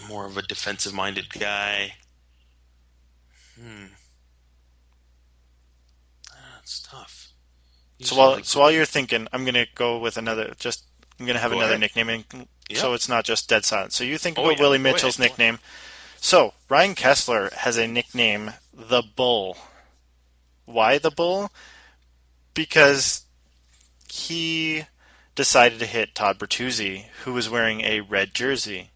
More of a defensive-minded guy. Hmm, that's tough. So Usually while like so while you're thinking, I'm gonna go with another. Just I'm gonna have go another ahead. nickname, Yep. so it's not just dead silent. So you think Oh about yeah. Willie Go ahead. Mitchell's Go on. nickname. So Ryan Kessler has a nickname, the Bull. Why the Bull? Because he decided to hit Todd Bertuzzi, who was wearing a red jersey.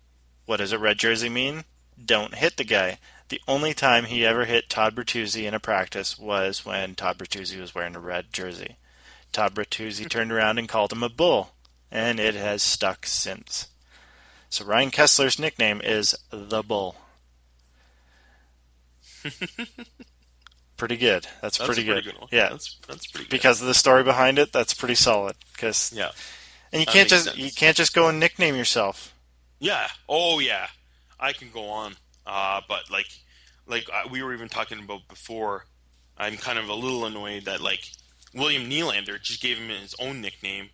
What does a red jersey mean? Don't hit the guy. The only time he ever hit Todd Bertuzzi in a practice was when Todd Bertuzzi was wearing a red jersey. Todd Bertuzzi turned around and called him a bull, and it has stuck since. So Ryan Kessler's nickname is the Bull. Pretty good. That's That's a pretty pretty good. good one. Yeah, That's pretty good. because of the story behind it, that's pretty solid. Because Yeah, and that makes you sense. can't just go and nickname yourself. Yeah. Oh yeah. I can go on. But we were even talking about before, I'm kind of a little annoyed that like William Nylander just gave him his own nickname,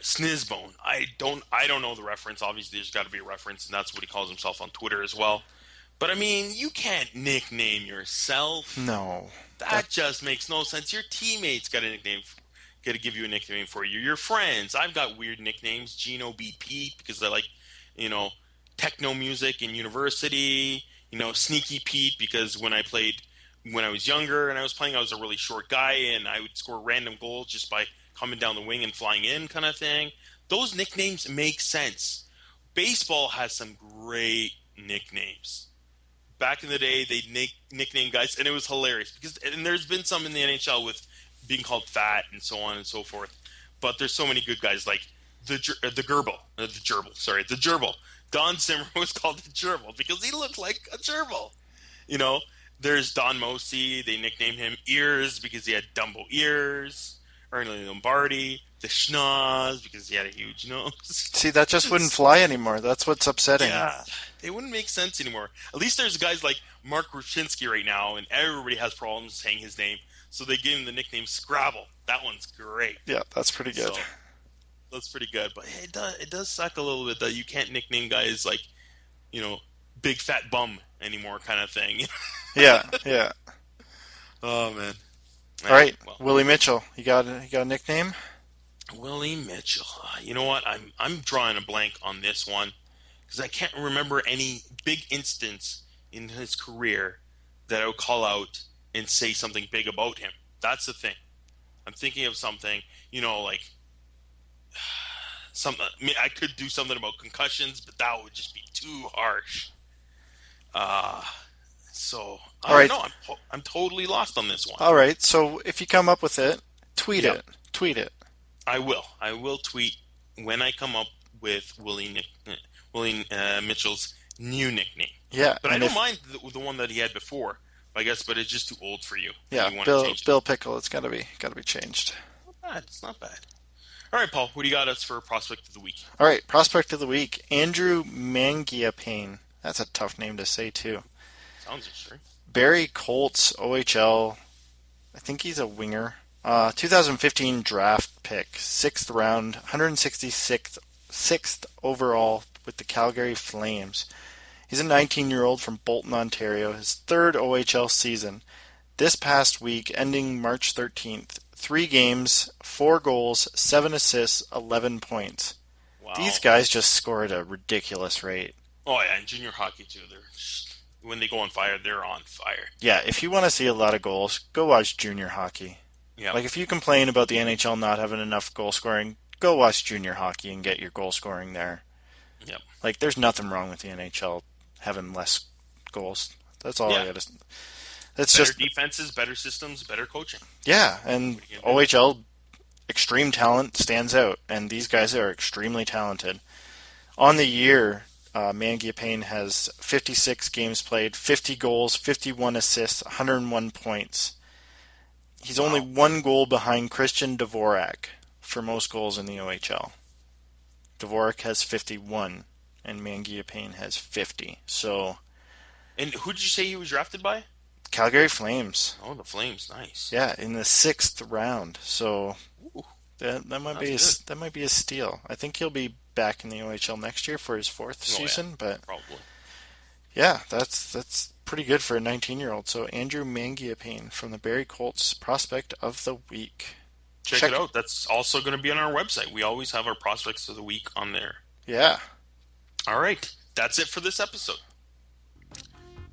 Snizzbone. I don't know the reference. Obviously, there's got to be a reference, and that's what he calls himself on Twitter as well. But I mean, you can't nickname yourself. No, that That just makes no sense. Your teammates got to give you a nickname for you. Your friends. I've got weird nicknames. Gino B. Pete because I like, you know, techno music in university. Sneaky Pete because when I was younger and I was playing, I was a really short guy and I would score random goals just by coming down the wing and flying in, kind of thing. Those nicknames make sense. Baseball has some great nicknames. Back in the day, they nickname guys, and it was hilarious because, and there's been some in the NHL with being called fat and so on and so forth. But there's so many good guys like the Gerbil, the Gerbil. Sorry, the Gerbil. Don Zimmer was called the Gerbil because he looked like a gerbil. You know, there's Don Mosey. They nicknamed him Ears because he had Dumbo ears. Ernie Lombardi, the Schnoz because he had a huge nose. see that just wouldn't Just fly anymore. That's what's upsetting. yeah, they wouldn't make sense anymore. At least there's guys like Mark Ruchinsky right now, and everybody has problems saying his name, so they gave him the nickname Scrabble. That one's great. Yeah, that's pretty good. So that's pretty good. But hey, it does suck a little bit that you can't nickname guys like you know big fat bum anymore, kind of thing. Yeah, yeah. Oh man. All Yeah, right, well, Willie Mitchell. You got a nickname? Willie Mitchell. You know what? I'm drawing a blank on this one because I can't remember any big instance in his career that I would call out and say something big about him. That's the thing. I'm thinking of something, like something. I mean, I could do something about concussions, but that would just be too harsh. Uh, so All I don't right, know. I'm totally lost on this one. all right. So if you come up with it, tweet Yep, it. Tweet it. I will. I will tweet when I come up with Willie Mitchell's new nickname. Yeah, But I and don't if mind the one that he had before. I guess, but it's just too old for you, and yeah, you want to Bill change it. Bill Pickle, it's gotta be changed. Not bad. It's not bad. All right, Paul. What do you got us for prospect of the week? All right, prospect of the week, Andrew Mangiapane. That's a tough name to say too. Sounds interesting. Barry Colts, OHL. I think he's a winger. 2015 draft pick, sixth round, 166th sixth overall with the Calgary Flames. He's a 19-year-old from Bolton, Ontario. His third OHL season. This past week, ending March 13th, 3 games, 4 goals, 7 assists, 11 points. These Wow. guys just score at a ridiculous rate. Oh yeah, and junior hockey too. When they go on fire, they're on fire. Yeah, if you want to see a lot of goals, go watch junior hockey. Yep. Like if you complain about the NHL not having enough goal scoring, go watch junior hockey and get your goal scoring there. Yep. Like there's nothing wrong with the NHL having less goals. That's all I Yeah. got to. It's Better just defenses, better systems, better coaching. yeah, and What are you gonna do? OHL extreme talent stands out, and these guys are extremely talented. On the year, Mangiapane has 56 games played, 50 goals, 51 assists, 101 points. He's only Wow. 1 goal behind Christian Dvorak for most goals in the OHL. Dvorak has 51, and Mangiapane has 50. So, And who did you say he was drafted by? Calgary Flames. Oh, the Flames. Nice. Yeah, in the 6th round. So Ooh, that might that's be good. that might be a steal. I think he'll be back in the OHL next year for his fourth season. But probably. yeah, that's pretty good for a 19-year-old. So Andrew Mangiapane from the Barrie Colts, prospect of the week. Check it out. That's also going to be on our website. We always have our prospects of the week on there. Yeah. All right. That's it for this episode.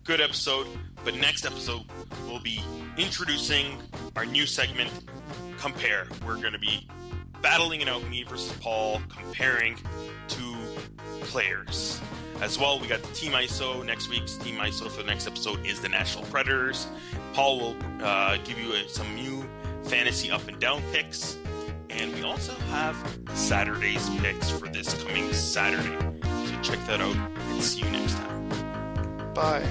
Good episode. But next episode, we'll be introducing our new segment, Compare. We're going to be battling it out, me versus Paul, comparing two players. As well, we got the Team ISO. Next week's Team ISO for the next episode is the National Predators. Paul will give you some new fantasy up and down picks. And we also have Saturday's picks for this coming Saturday. So check that out and see you next time. Bye.